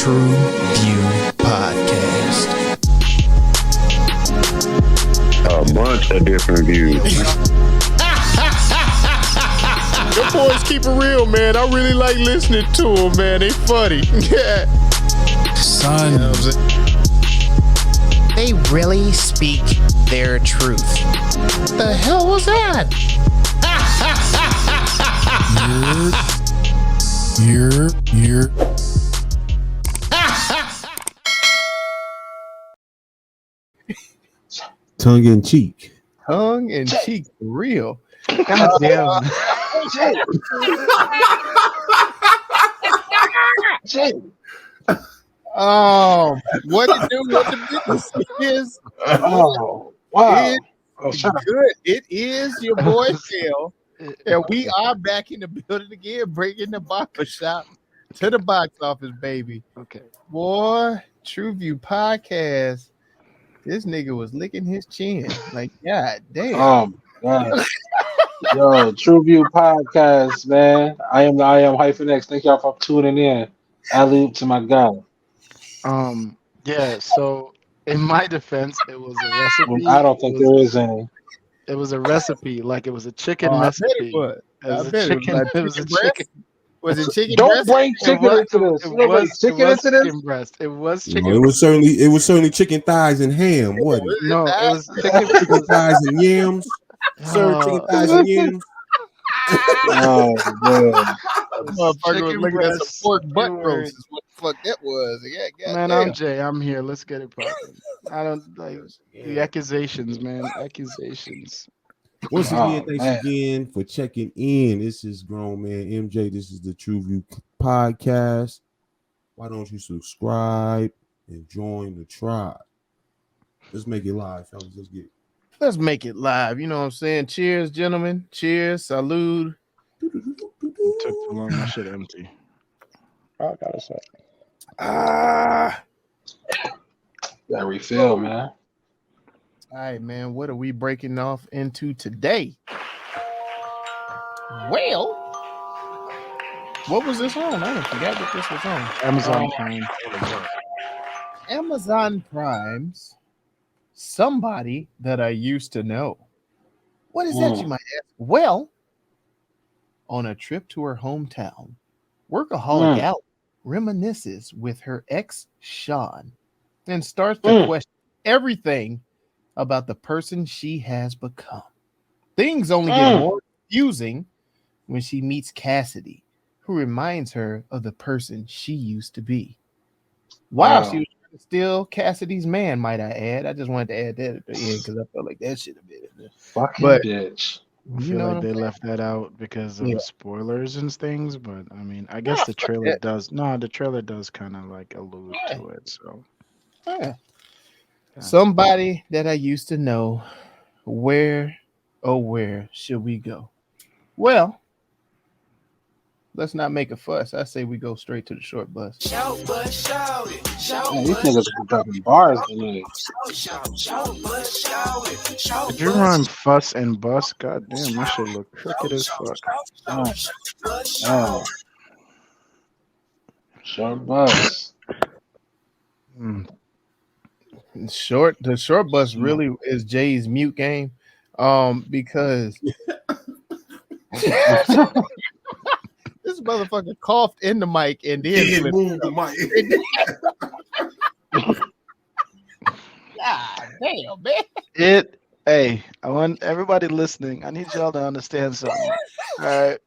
TruVue podcast. A bunch of different views. Your boys keep it real, man. I really like listening to them, man. They funny. Yeah. Son, they really speak their truth. The hell was that? You're. Tongue in cheek. Tongue and cheek, for real. God damn. Oh, what it do? What the business is? Oh, wow. It's good. It is your boy Phil, and we are back in the building again, bringing the barber shop to the box office, baby. Okay. Boy, TruVue podcast. This nigga was licking his chin. Like, god damn. God. Yo, TruVue podcast, man. I am -X. Thank y'all for tuning in. Alley to my guy. Yeah, so in my defense, it was a recipe. I don't think there is any. It was a recipe, like it was a chicken I bet recipe. it was. It was I a bet chicken. like It was a breast? chicken. Was it chicken Don't breast? bring chicken into this. It You don't bring was chicken into this. chicken breast. It was chicken. No, it was certainly chicken thighs and ham, wasn't it? No, it was Chicken thighs and yams. Served chicken thighs and yams. Oh man. Motherfucker was chicken looking at some breast. pork butt Word. roast. Is what the fuck that was. Yeah, Man, goddamn. I'm Jay. I'm here. Let's get it popping. I don't like the accusations, man. Accusations. Once Oh, again, thanks man. again for checking in. This is Grown Man MJ. This is the TruVue podcast. Why don't you subscribe and join the tribe? Let's make it live, fellas. Let's get it. Let's make it live. You know what I'm saying? Cheers, gentlemen. Cheers. Salud. It took too long. My shit empty. I gotta say. Ah. Gotta refill, man. All right, man. What are we breaking off into today? Well, what was this on? I forgot what this was on. Amazon Prime. Amazon Prime's Somebody That I Used to Know. What is that, you might ask? Well, on a trip to her hometown, workaholic Al reminisces with her ex, Sean, and starts to question everything about the person she has become. Things only get more confusing when she meets Cassidy, who reminds her of the person she used to be. Wow, she was trying to steal Cassidy's man, might I add. I just wanted to add that at the end because I felt like that should have been in there. Fucking But- bitch. I You feel know like what they I'm left that out because of Yeah. spoilers and things, but I mean, I guess the trailer that. does. No, the trailer does kind of like allude to it. So Yeah. Somebody that I used to know. Where, oh, where should we go? Well, let's not make a fuss. I say we go straight to the short bus. Man, these niggas are dropping bars tonight. did you rhyme fuss and bus? God damn, that shit look crooked as fuck. Oh. Short bus. Mm. The short bus really is Jay's mute game. Because this motherfucker coughed in the mic and then Boom, the mic. God damn, man. Hey, I want everybody listening. I need y'all to understand something. All right,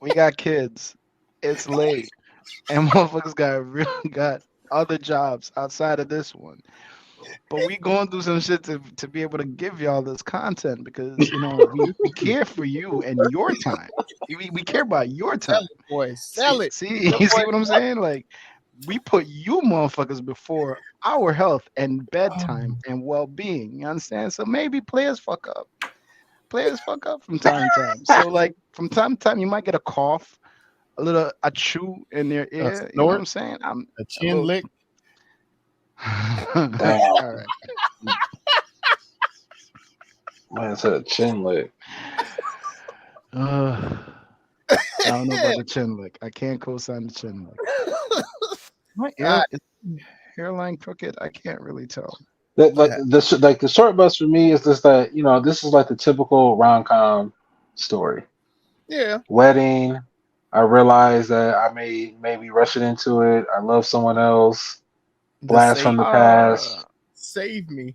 we got kids. It's late, and motherfuckers got other jobs outside of this one. But we going through some shit to be able to give y'all this content because we care for you and your time. We care about your time. Boy, sell it. See, you see what I'm saying? Like we put you motherfuckers before our health and bedtime and well-being. You understand? So maybe players fuck up. Players fuck up from time to time. So like from time to time you might get a cough, a chew in their ear. You know what I'm saying? A chin lick. All right. Man said a chin lick. I don't know about the chin lick. I can't co-sign the chin lick. My God, hairline crooked? I can't really tell. Like yeah, the short bus for me is just that this is like the typical rom com story. yeah. Wedding. I realize that I may be rushing into it. I love someone else. The Blast save from the past. save me.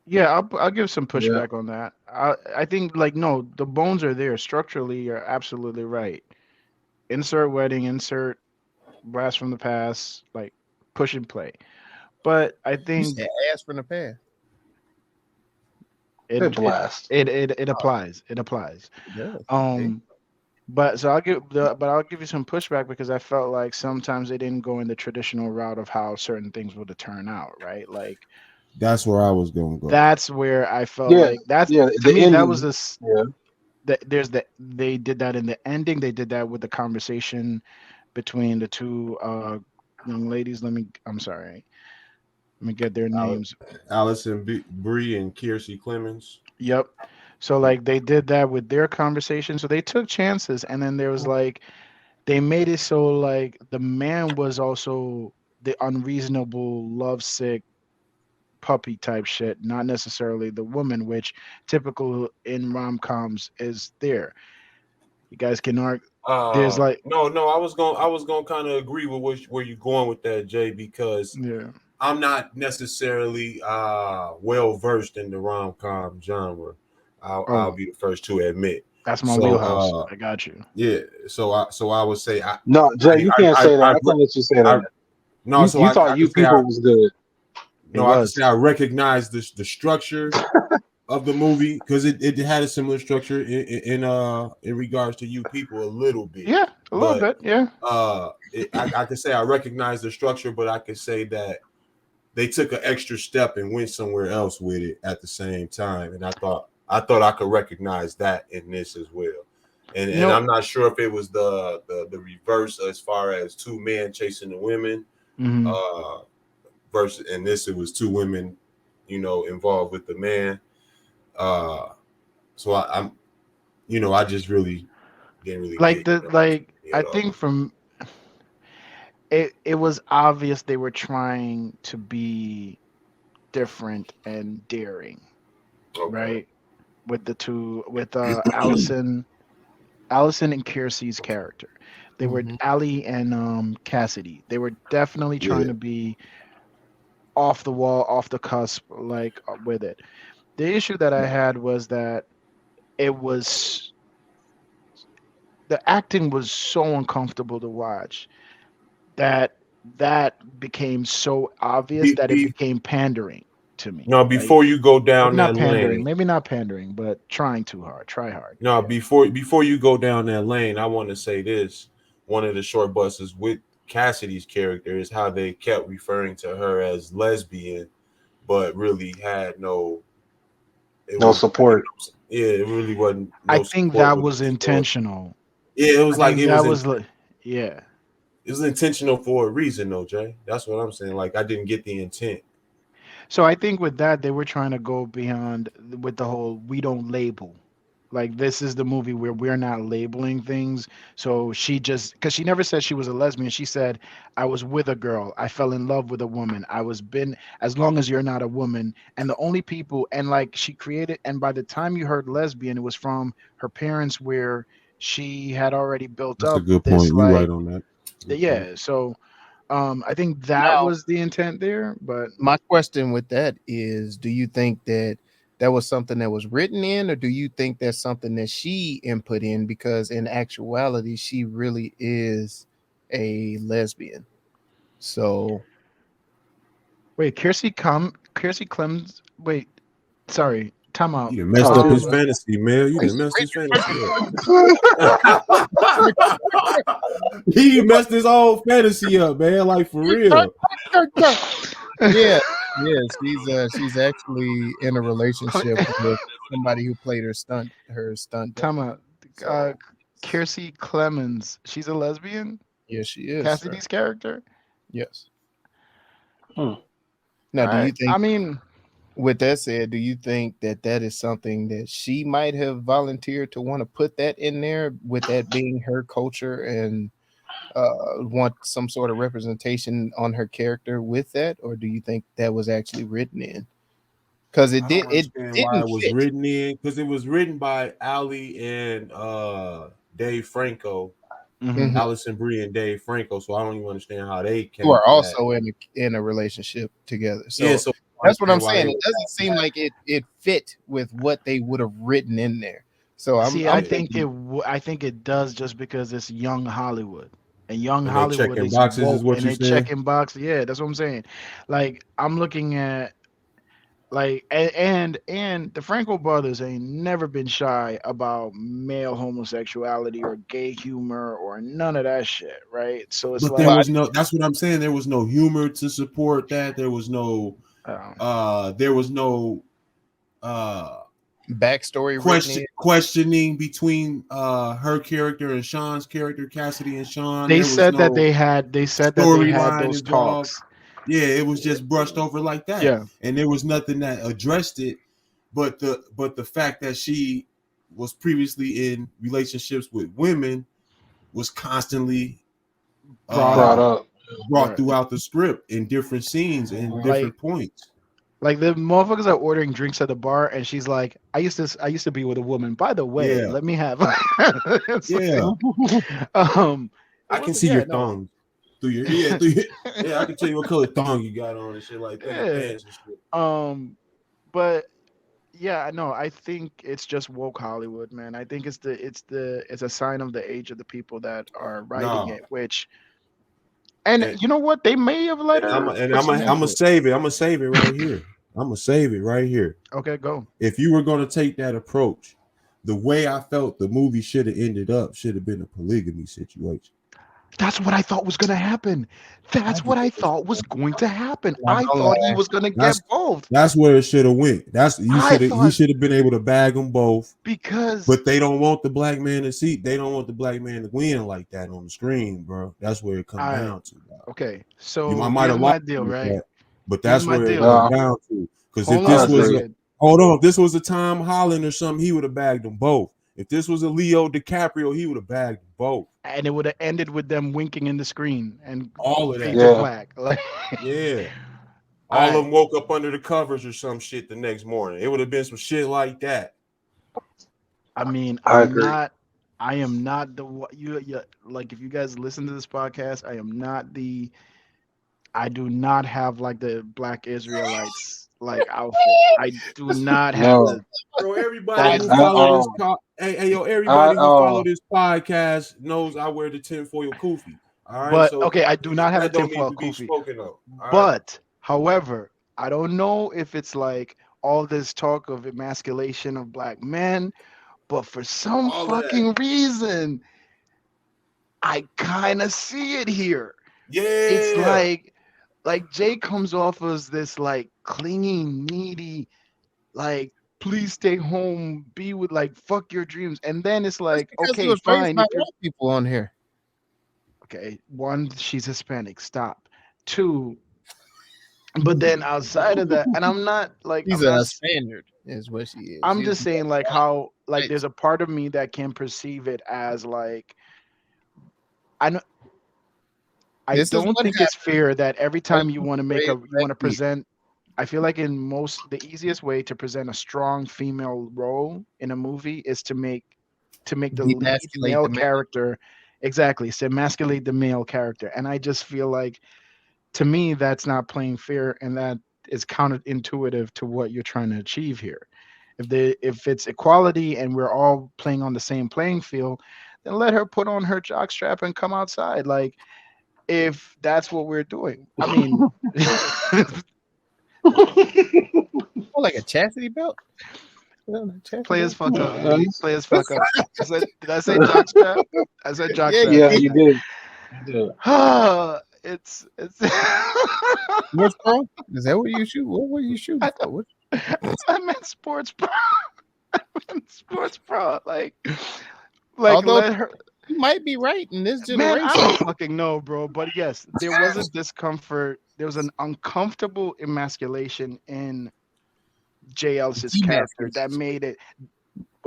Yeah, I'll give some Yeah. pushback on that. I think like no, the bones are there structurally. You're absolutely right. Insert wedding, insert blast from the past, like push and play. But I You think said ass from the past. They it it blast. it applies. It applies. It does. Okay. Um, but I'll give you some pushback because I felt like sometimes they didn't go in the traditional route of how certain things would have turned out, right? Like That's where I was gonna go. that's where I felt Yeah, like that's yeah. to The me that was ending. this Yeah. there's they did that in the ending. They did that with the conversation between the two young ladies. I'm sorry. Let me get their names. Allison Bree and Kiersey Clemons. Yep. So like they did that with their conversation. So they took chances, and then there was like they made it so like the man was also the unreasonable, lovesick puppy type shit, not necessarily the woman, which typical in rom coms is there. You guys can argue. There's like No, I was gonna kind of agree with where you're going with that, Jay, because yeah. I'm not necessarily well versed in the rom com genre. I'll Oh, be the first to admit. that's my So wheelhouse. I got you. yeah, so I would say No, Jay, you can't say that. I I can't let you say I that. no, so You thought I could you say people was good. It I could was. say I recognize the structure of the movie because it had a similar structure in regards to you people a little bit, Yeah, a little but bit. Yeah. I could say I recognize the structure, but I could say that they took an extra step and went somewhere else with it at the same time, and I thought I could recognize that in this as well. You And know. I'm not sure if it was the reverse as far as two men chasing the women, Mhm. uh, versus in this it was two women, involved with the man. Uh, so I'm, I just really didn't really Like get the that like I at think all. from it was obvious they were trying to be different and daring, Okay. right? With the two with Allison and Kiersey's character. They were Mm-hmm. Ali and Cassidy. They were definitely trying Yeah. to be off the wall, off the cusp, like with it. The issue that I had was that it was the acting was so uncomfortable to watch that that became so obvious Be, that it be, became pandering to me. no, Like before you go down that lane, maybe not pandering, but trying too hard, try hard. no, Yeah. before you go down that lane, I want to say this. One of the short buses with Cassidy's character is how they kept referring to her as lesbian, but really had no. It No was like, support. yeah, it really wasn't I no think support that with was the story. intentional. Yeah, it I was like think that was like yeah. it was intentional for a reason, though, Jay. That's what I'm saying. Like I didn't get the intent. So I think with that they were trying to go beyond with the whole we don't label. Like this is the movie where we're not labeling things. So she just because she never said she was a lesbian. She said I was with a girl. I fell in love with a woman. I was been as long as you're not a woman. And the only people and like she created and by the time you heard lesbian, it was from her parents where she had already built That's a up good this point. You right like on that. Good point. yeah. So I think that Now, was the intent there, but my question with that is, do you think that that was something that was written in, or do you think that's something that she input in? Because in actuality, she really is a lesbian. So wait, Kiersey Clemens. Wait, sorry, time out. You done messed Oh, up his dude. fantasy, man. You Rachel, done messed his fantasy Oh, up. He messed his whole fantasy up, man. Like for real. yeah, yeah, she's actually in a relationship with somebody who played her stunt Time double. out. Uh, So Kiersey Clemens. She's a lesbian. yes, she is, sir. Cassidy's character. Yes. Hmm. Now, All do you right. I think, mean, with that said, do you think that that is something that she might have volunteered to want to put that in there, with that being her culture and want some sort of representation on her character with that, or do you think that was actually written in? Because I don't understand why didn't it was fit. written in, because it was written by Ali and Dave Franco, Mhm. Mhm. Allison Brie and Dave Franco. So I don't even understand how they Who came are to that. also in a relationship together. Yeah, So so I that's what I'm understand why they saying. It would doesn't seem like it fit with what they would have written in there. So See, I I'm yeah. think thinking I think it does just because it's young Hollywood, and young And they Hollywood checking is boxes is woke, what and you they saying? checking box. Yeah, that's what I'm saying. Like I'm looking at like and the Franco brothers ain't never been shy about male homosexuality or gay humor or none of that shit, right? So it's But there like well, was no, that's what I'm saying. There was no humor to support that. um, There was no uh backstory written in. questioning between her character and Sean's character, Cassidy and Sean. they There was said that no they had storyline those involved. talks. Yeah, it was just brushed over like that. Yeah, And there was nothing that addressed it, but the fact that she was previously in relationships with women was constantly brought Brought up. uh up. brought Right. throughout the script in different scenes and Like different points. the motherfuckers are ordering drinks at the bar, and she's like, I used to be with a woman. By the way, Yeah, let me have." It's yeah. like, it I can wasn't. see Yeah, your no. thumb through your yeah, I can tell you what color thong you got on and shit like that, your Yeah. pants and shit. But yeah, no, I think it's just woke Hollywood, man. I think it's a sign of the age of the people that are writing No. it. Which, and And you know what, they may have let her put some I'm gonna into it. save it. I'm gonna save it right here. I'm gonna save it right here. Okay, go. If you were gonna take that approach, the way I felt the movie should have ended up should have been a polygamy situation. That's what I thought was going to happen. I That's did. what I thought was going to happen. Not I gonna thought he lie. was going to get That's both. that's where it should have went. I He thought should have been able to bag them both. because But they don't want the black man to see. They don't want the black man to win like that on the screen, bro. That's where it come I down to. Dog. okay. I So might here's have lied my deal, with right? that, but Here's that's my where it deal. come Yeah, down to. Because if Hold on I a this was agree. a second. hold on, if this was a Tom Holland or something, he would have bagged them both. If this was a Leo DiCaprio, he would have bagged them both. And it would have ended with them winking in the screen and All of fade that. to Yeah. black. Like, Yeah. All of I them woke up under the covers or some shit the next morning. It would have been some shit like that. I mean, I agree. I am not you like if you guys listen to this podcast, I do not have like the black Israelites like outfit. I do not have No. the Bro, everybody that Black who I follow this um yo, I everybody who follow this podcast knows I wear the tinfoil kufi. All right, but so okay, I do not have the that don't need tinfoil to be kufi. spoken of. All right, But however, I don't know if it's like all this talk of emasculation of black men, but for some all of that. fucking reason, I kind of see it here. It's Yeah, like Jay comes off as this like clingy, needy, like please stay home, be with like fuck your dreams. And then it's That's like, because he okay, was raised fine, by if you're white people on here. okay, one, she's Hispanic, stop. Two, but then outside of that, and I'm not like He's a Spaniard, is what she is. I'm She's just saying like how like white. there's a part of me that can perceive it as like I know I This is don't what think it's happens fair that every when time you you want to make a raise you black want to kids. present I feel like in most the easiest way to present a strong female role in a movie is to make the lead Demasculate male the man. character exactly to emasculate the male character. And I just feel like to me that's not playing fair and that is counterintuitive to what you're trying to achieve here. If it's equality and we're all playing on the same playing field, then let her put on her jockstrap and come outside. Like if that's what we're doing. I mean, Oh, like a chastity belt? Well, a chastity players belt? fuck up, uh, B. Players fuck up. Did I say jockstrap? I said Yeah, jockstrap, you yeah, didn't you did. did. You did. I? It's What's pro? Is that what you shoot? What were you shooting I, for? What? I meant sports pro. I meant sports pro. Like Although let her you might be right in this man, I generation. don't fucking know, bro. But yes, there was a discomfort. There was an uncomfortable emasculation in Jay Ellis's character that Demasculation. made it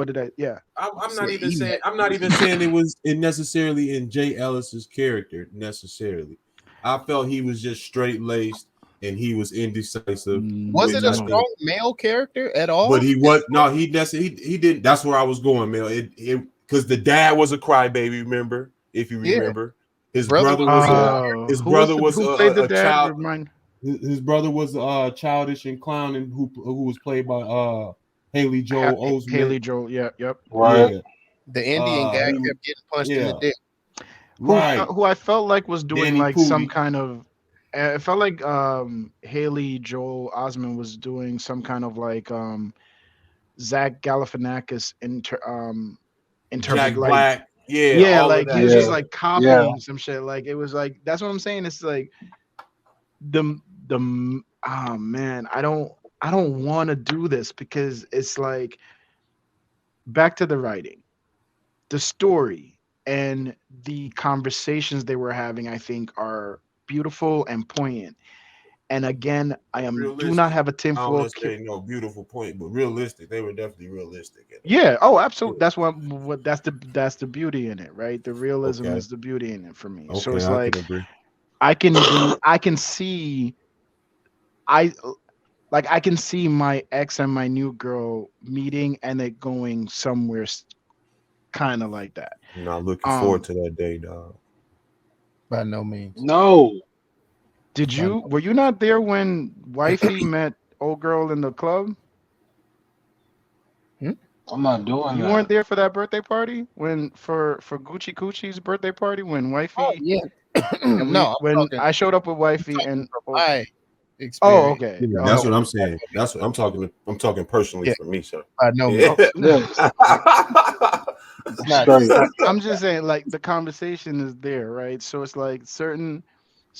What did I? Yeah. I'm not even saying. I'm not even saying it was necessarily in Jay Ellis's character necessarily. I felt he was just straight laced and he was indecisive. Was it a I think- strong male character at all? But he was no. He didn't. That's where I was going, Mel. It because the dad was a crybaby. Remember, if you Yeah. remember, his Brother brother was Who played the a dad? child. Remind. His brother was childish and clowning who was played by Haley Joel Osment. Haley Joel. Yeah. Yep. Right. Yeah, The Indian guy he- kept getting punched in the dick. right. Who I felt like was doing Danny like some Pudi. kind of. It felt like Haley Joel Osment was doing some kind of like Zach Galifianakis in terms Jack of like Black. Yeah, all like of he that. was just Yeah. like copying some shit. Like it was like that's what I'm saying. It's like the oh man, I don't want to do this because it's like back to the writing, the story, and the conversations they were having. I think are beautiful and poignant. And again, I do Realistic. not have a I don't tinfoil. necessarily know beautiful point, but realistic. They were definitely realistic. Yeah. Oh, absolutely. That's what that's the beauty in it, right? The realism Okay. is the beauty in it for me. So Okay, it's I like can agree. I can see I can see my ex and my new girl meeting and it going somewhere kind of like that. I'm not looking forward to that day, dog. By no means. No. Were you not there when wifey met old girl in the club? I'm not doing You that. weren't there for that birthday party when for Gucci Coochie's birthday party when wifey Oh, yeah. and No, I showed up with wifey and my experience. oh okay. Yeah, Oh, that's what I'm saying. That's what I'm talking. I'm talking personally Yeah. for me, sir. By no Yeah. means. It's not- Straight. I'm just saying, like the conversation is there, right? So it's like certain,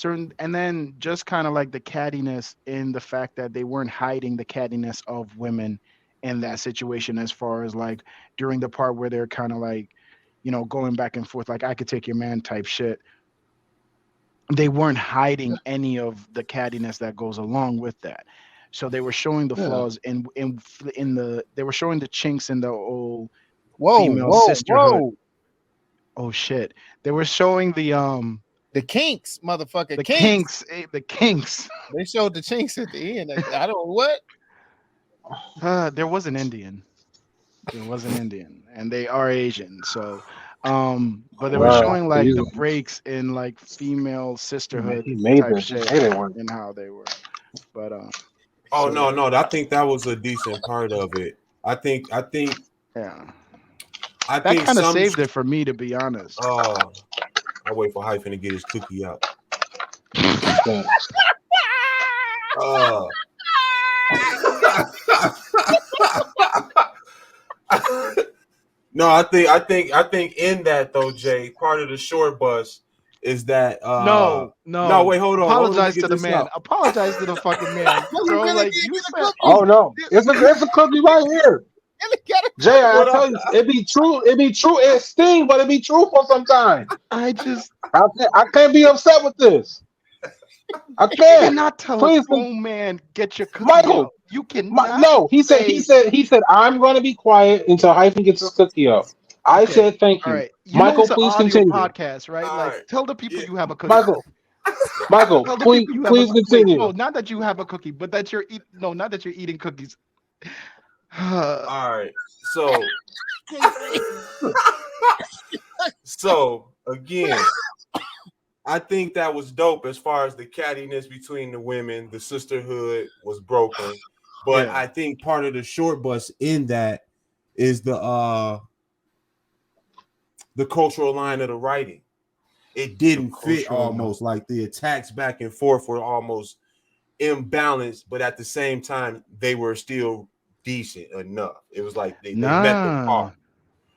and then just kind of like the cattiness in the fact that they weren't hiding the cattiness of women in that situation, as far as like during the part where they're kind of like, going back and forth, like I could take your man type shit. They weren't hiding any of the cattiness that goes along with that. So they were showing the flaws they were showing the chinks in the old female sisterhood. Whoa. Oh shit. They were showing the kinks, motherfucker. the kinks. The kinks. They showed the chinks at the end. I don't what? There was an Indian. And they are Asian. So but they were Wow. showing like the Jesus. breaks in like female sisterhood He made type this. He shit made it work. and how they were. But Oh so, no, I think that was a decent part of it. I think yeah. I That think kind of some. saved it for me, to be honest. I'll wait for Hyphen to get his cookie out. No, I think in that though, Jay, part of the short bus is that No, wait, hold on. Apologize to the man. Apologize to the fucking man. Bro, like you said, Oh no, it's a cookie right here. Jay, I tell you, it be true. It be true. It sting, but it be truthful sometimes. I can't be upset with this. I you can't. cannot tell Please, a grown man get your cookie Michael. out. You cannot. No, he said I'm going to be quiet until Hyphen gets his cookie up. I said thank you. All right. Michael, it's an please audio continue. podcast, right? All Like right. tell the people you have a cookie. Michael, Tell the please people you have a cookie. continue. No, not that you have a cookie, but that you're not that you're eating cookies. All right. So again, I think that was dope as far as the cattiness between the women. The sisterhood was broken, but I think part of the short bus in that is the cultural line of the writing. It didn't fit almost like the attacks back and forth were almost imbalanced, but at the same time they were still decent enough. It was like they met the par.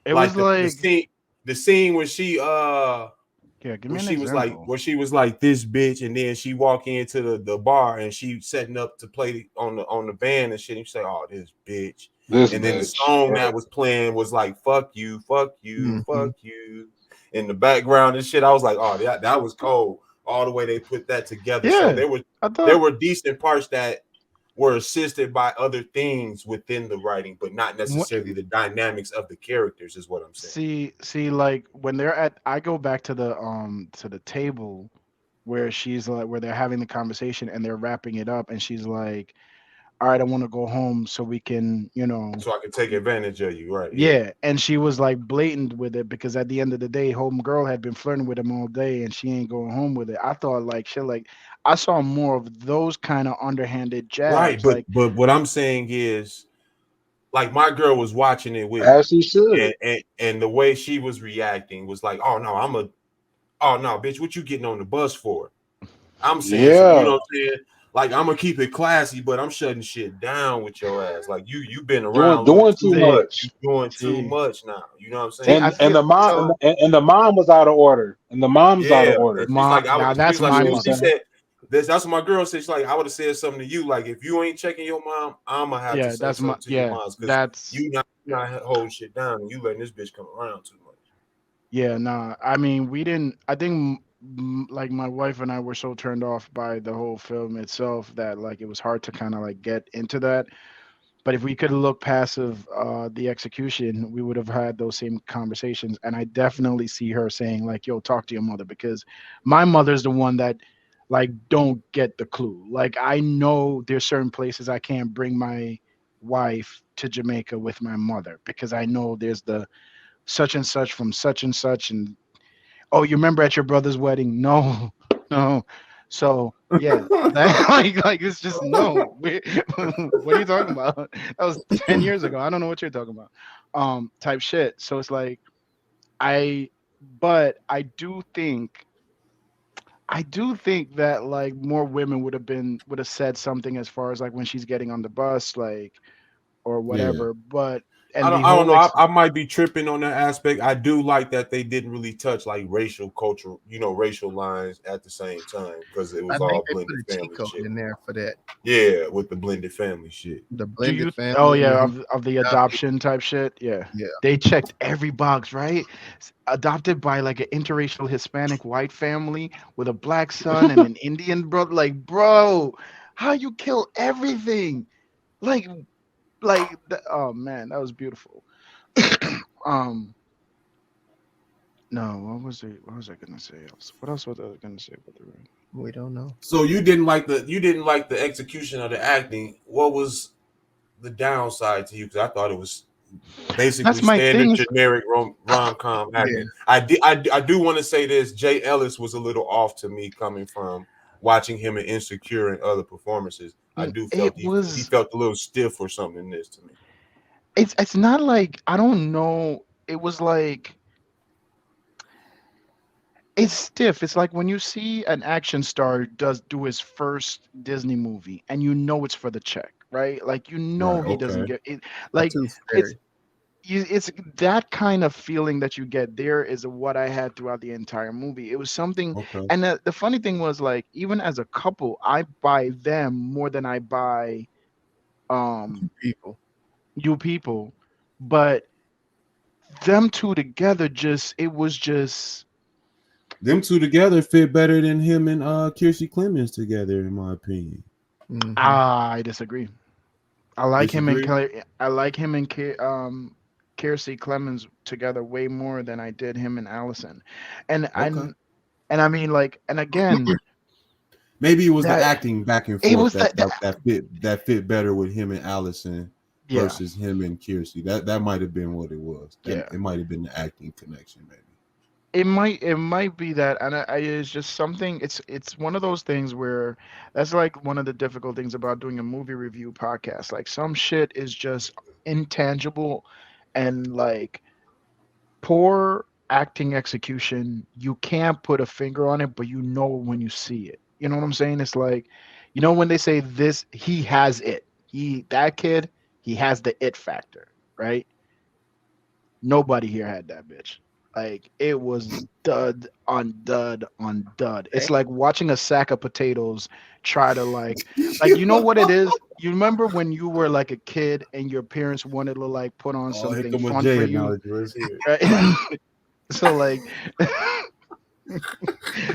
It was like the scene where she give me where an she example. was like this bitch, and then she walk into the bar and she setting up to play on the band and shit. And she say, "Oh, this bitch." And then the song that was playing was like "fuck you, fuck you, fuck you" in the background and shit. I was like, "Oh, that was cold." All the way they put that together. Yeah, so there were decent parts that were assisted by other things within the writing, but not necessarily the dynamics of the characters, is what I'm saying. See, like when they're at, I go back to the table where she's like, where they're having the conversation and they're wrapping it up, and she's like, "All right, I want to go home so we can, So I can take advantage of you, right? Yeah, and she was like blatant with it because at the end of the day, home girl had been flirting with him all day, and she ain't going home with it. I thought like shit, like I saw more of those kind of underhanded Right. jabs, But like what I'm saying is, like, my girl was watching it with me, As he should. and the way she was reacting was like, oh no, oh no, bitch, what you getting on the bus for? I'm saying some, you know Yeah. what I'm saying? Like, I'm gonna keep it classy, but I'm shutting shit down with your ass. Like, you've been around a little Doing too too see, much. much. You're doing too see, much now. You know what I'm see. saying? I And feel the mom so. and the mom was out of order. And the mom's out of Yeah, order. she's like, Now she's that's like, You my know what I'm she mother. saying? said this. That's what my girl said. She's like, I would have said something to you. Like, if you ain't checking your mom, I'm gonna have to Yeah, say that's my something to your yeah. moms because That's you not holding shit down and you letting this bitch come around too much. Yeah, nah. I mean, we didn't. I think like my wife and I were so turned off by the whole film itself that like it was hard to kind of like get into that. But if we could look past of the execution, we would have had those same conversations. And I definitely see her saying like, "Yo, talk to your mother," because my mother's the one that like don't get the clue. Like I know there's certain places I can't bring my wife to Jamaica with my mother because I know there's the such and such from such and such, and oh, you remember at your brother's wedding? No, no. So yeah, that like it's just no. What are you talking about? That was 10 years ago. I don't know what you're talking about. Type shit. So it's like I, but I do think that like more women would have said something as far as like when she's getting on the bus, like or Yeah. whatever. But I and don't the I don't whole know. I might be tripping on that aspect. I do like that they didn't really touch like racial culture, racial lines at the same time because it I was think all they put blended a cheat family code shit. in there for that. Yeah, with the blended family shit. The Do blended you? Oh family and yeah, who of the adopted. adoption type shit. Yeah, Yeah. they checked every box, right? Adopted by like an interracial Hispanic white family with a black son and an Indian brother. Like, bro, how you kill everything? Like, oh man, that was beautiful. um, no, what was I gonna say else? What else was I gonna say about the room? We don't know. So you didn't like the execution of the acting. What was the downside to you? Because I thought it was basically That's my standard thing. generic rom-com Yeah. acting. I do want to say this. Jay Ellis was a little off to me coming from watching him in Insecure and other performances. I do It felt he was. felt a little stiff or something in this to me. It's not like I don't know. It was like it's stiff. It's like when you see an action star do his first Disney movie and you know it's for the check, right? Like you know Right. he doesn't Okay. get it. A Like tooth it's fairy. it's that kind of feeling that you get there is what I had throughout the entire movie. It was something, Okay. and the funny thing was like even as a couple, I buy them more than I buy um People. you people, but them two together just it was just Them two together fit better than him and Kiersey Clemons together, in my opinion. Hmm. I disagree. I like him and Disagree? Kelly. I like him and Kiersey Clemons together way more than I did him and Allison. And Okay. I mean like and again Maybe it was the that acting back and it forth was that fit better with him and Allison yeah, versus him and Kiersey. That might have been what it was. That yeah. it might have been the acting connection, maybe. It might be that, and it's just something. It's one of those things where that's like one of the difficult things about doing a movie review podcast. Like some shit is just intangible, and like poor acting execution, you can't put a finger on it, but you know when you see it. You know what I'm saying? It's like, when they say this, he has it. That kid, he has the it factor, right? Nobody here had that bitch. Like it was dud on dud on dud. It's like watching a sack of potatoes try to like you know what it is? You remember when you were like a kid and your parents wanted to like put on Oh, here something come a fun for Jay you, analogy. Let's hear it. right? So like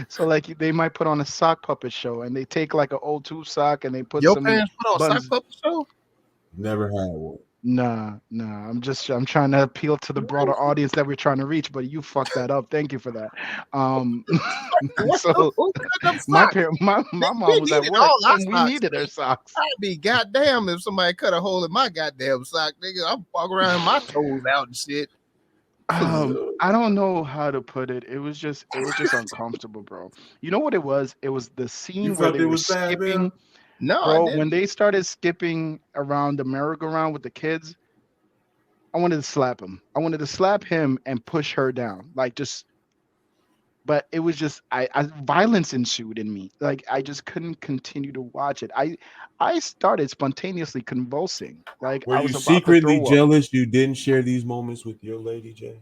So like they might put on a sock puppet show, and they take like an old tube sock and they put Your some parents put on sock buns. puppet show? Never had one. Nah. I'm trying to appeal to the broader audience that we're trying to reach, but you fucked that up. Thank you for that. Um, What? so Who cut them my socks? parent, my We mom was at needed work all our and we socks. needed her socks. I'd be goddamn if somebody cut a hole in my goddamn sock, nigga. I'm walking around my toes out and shit. I don't know how to put it. It was just uncomfortable, bro. You know what it was? It was the You scene where felt they it were was bad, skipping, man? No, I bro. didn't. When they started skipping around the merry-go-round with the kids, I wanted to slap him. I wanted to slap him and push her down, like just. But it was just I violence ensued in me. Like I just couldn't continue to watch it. I started spontaneously convulsing. Like Were I you was about to secretly throw up. jealous you didn't share these moments with your lady, Jay?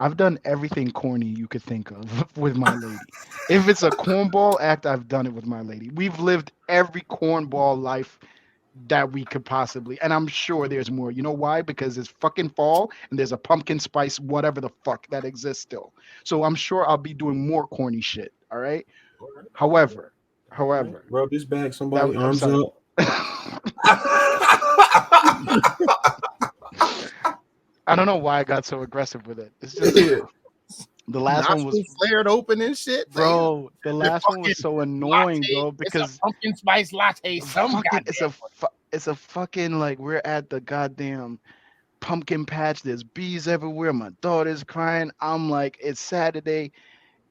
I've done everything corny you could think of with my lady. If it's a cornball act, I've done it with my lady. We've lived every cornball life that we could possibly, and I'm sure there's more. You know why? Because it's fucking fall and there's a pumpkin spice, whatever the fuck that exists still. So I'm sure I'll be doing more corny shit. All right. All right. However, All right. however, Rub this back, that somebody. I'm Arms sorry. up. I don't know why I got so aggressive with it. It's just the last one was, Nostrils flared open and shit, nigga. bro. The last one was fucking so annoying, Latte. bro, It's because a pumpkin spice latte. Some fucking goddamn. it's a fucking like we're at the goddamn pumpkin patch. There's bees everywhere. My daughter's crying. I'm like, it's Saturday.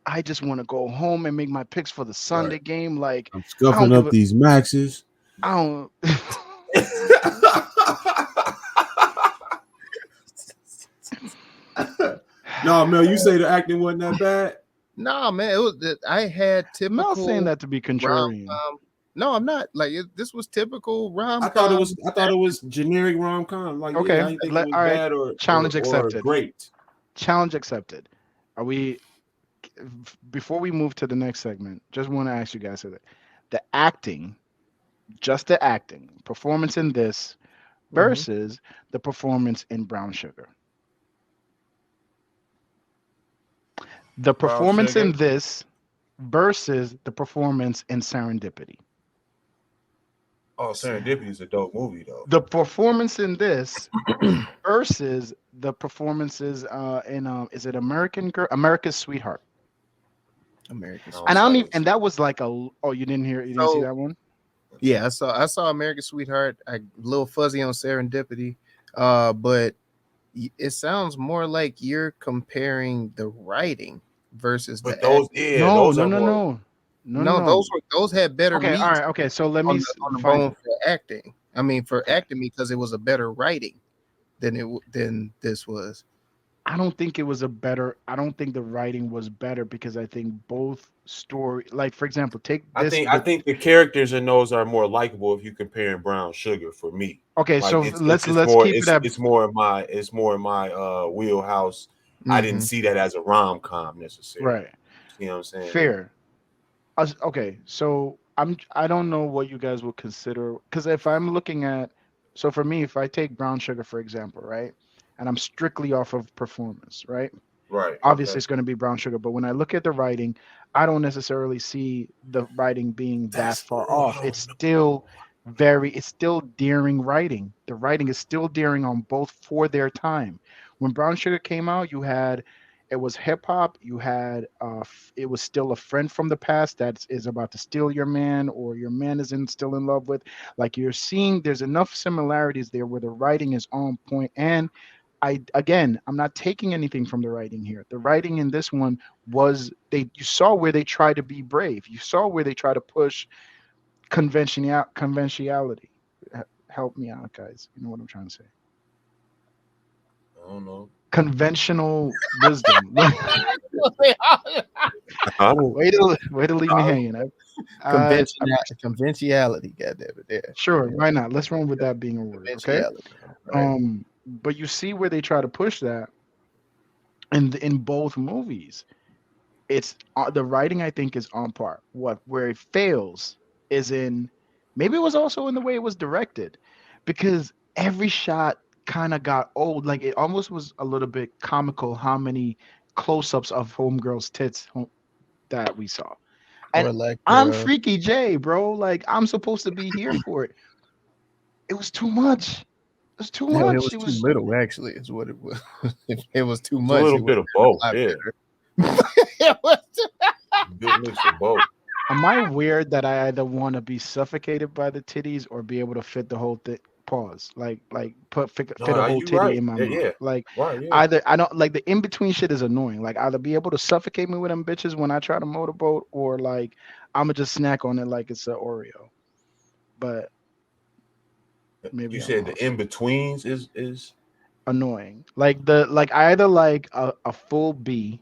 I just want to go home and make my picks for the Sunday Right. game. Like, I'm I don't scuffing give up a. these maxes. I don't. No, Mel, you say the acting wasn't that bad? Nah, man. It was. I had I'm not saying typical that to be rom contrarian. com. No, I'm not. Like this was typical rom I thought com. it was generic rom com. Like, Okay, yeah, I didn't think it was all right. bad or Challenge or accepted. great. Challenge accepted. Are we? Before we move to the next segment, just want to ask you guys something. The acting, just the acting, performance in this versus the performance in Brown Sugar. The Brown performance in Sugar. this versus the performance in Serendipity. Oh, Serendipity is a dope movie though. The performance in this versus the performances in is it American Girl, America's Sweetheart. American. No, And I don't sorry. even, and that was like a, oh, you didn't hear, you didn't see So that one? yeah, I saw American Sweetheart. A little fuzzy on Serendipity, but it sounds more like you're comparing the writing versus the But those, acting. yeah, those are more. No, those had better Okay, all meat right, okay. So let me on the find. bone for acting. I mean, for Okay. acting because it was a better writing than this was. I don't think it was a better. I don't think the writing was better because I think both story, like for example, take I this. think the characters in those are more likable if you comparing Brown Sugar for me. Okay, Like so let's keep it at. it's more in my wheelhouse. I didn't Mhm. see that as a rom com necessarily. Right. You know what I'm saying? Fair. Okay, so I don't know what you guys will consider because if I'm looking at, so for me, if I take Brown Sugar for example, right, and I'm strictly off of performance, right, Right. obviously Okay. it's going to be Brown Sugar, but when I look at the writing, I don't necessarily see the writing being that far off. It's still it's still daring writing. The writing is still daring on both for their time. When Brown Sugar came out, you had it was hip hop. You had it was still a friend from the past that is about to steal your man, or your man isn't still in love with. Like you're seeing, there's enough similarities there where the writing is on point. And I'm not taking anything from the writing here. The writing in this one was you saw where they try to be brave. You saw where they try to push conventionality. Help me out, guys. You know what I'm trying to say. I don't know. Conventional wisdom. I don't. way to leave me hanging. Conventionality, goddamn it, there. Sure, why not? Let's run with that being a word. Okay. Conventionality. Right. But you see where they try to push that in both movies. It's the writing I think is on par. Where it fails is in maybe it was also in the way it was directed, because every shot kind of got old. Like it almost was a little bit comical how many close-ups of homegirls' tits that we saw. And Or like I'm Freaky J, bro. Like I'm supposed to be here for it. It was too much. It was too no, it much. was It too was little. Actually, is what it was. If it was too It's a much, little it would bit of have been both. a lot Yeah, better. It was good mix of both. Am I weird that I either want to be suffocated by the titties or be able to fit the whole thing? Pause. Like No, fit a are whole you titty right? in my Yeah, mouth. yeah. Like Right, yeah. either I don't like the in between shit is annoying. Like either be able to suffocate me with them bitches when I try to motorboat, or like I'ma just snack on it like it's an Oreo. But maybe You I'm said the lost. in betweens is Annoying. Like I either like a full B,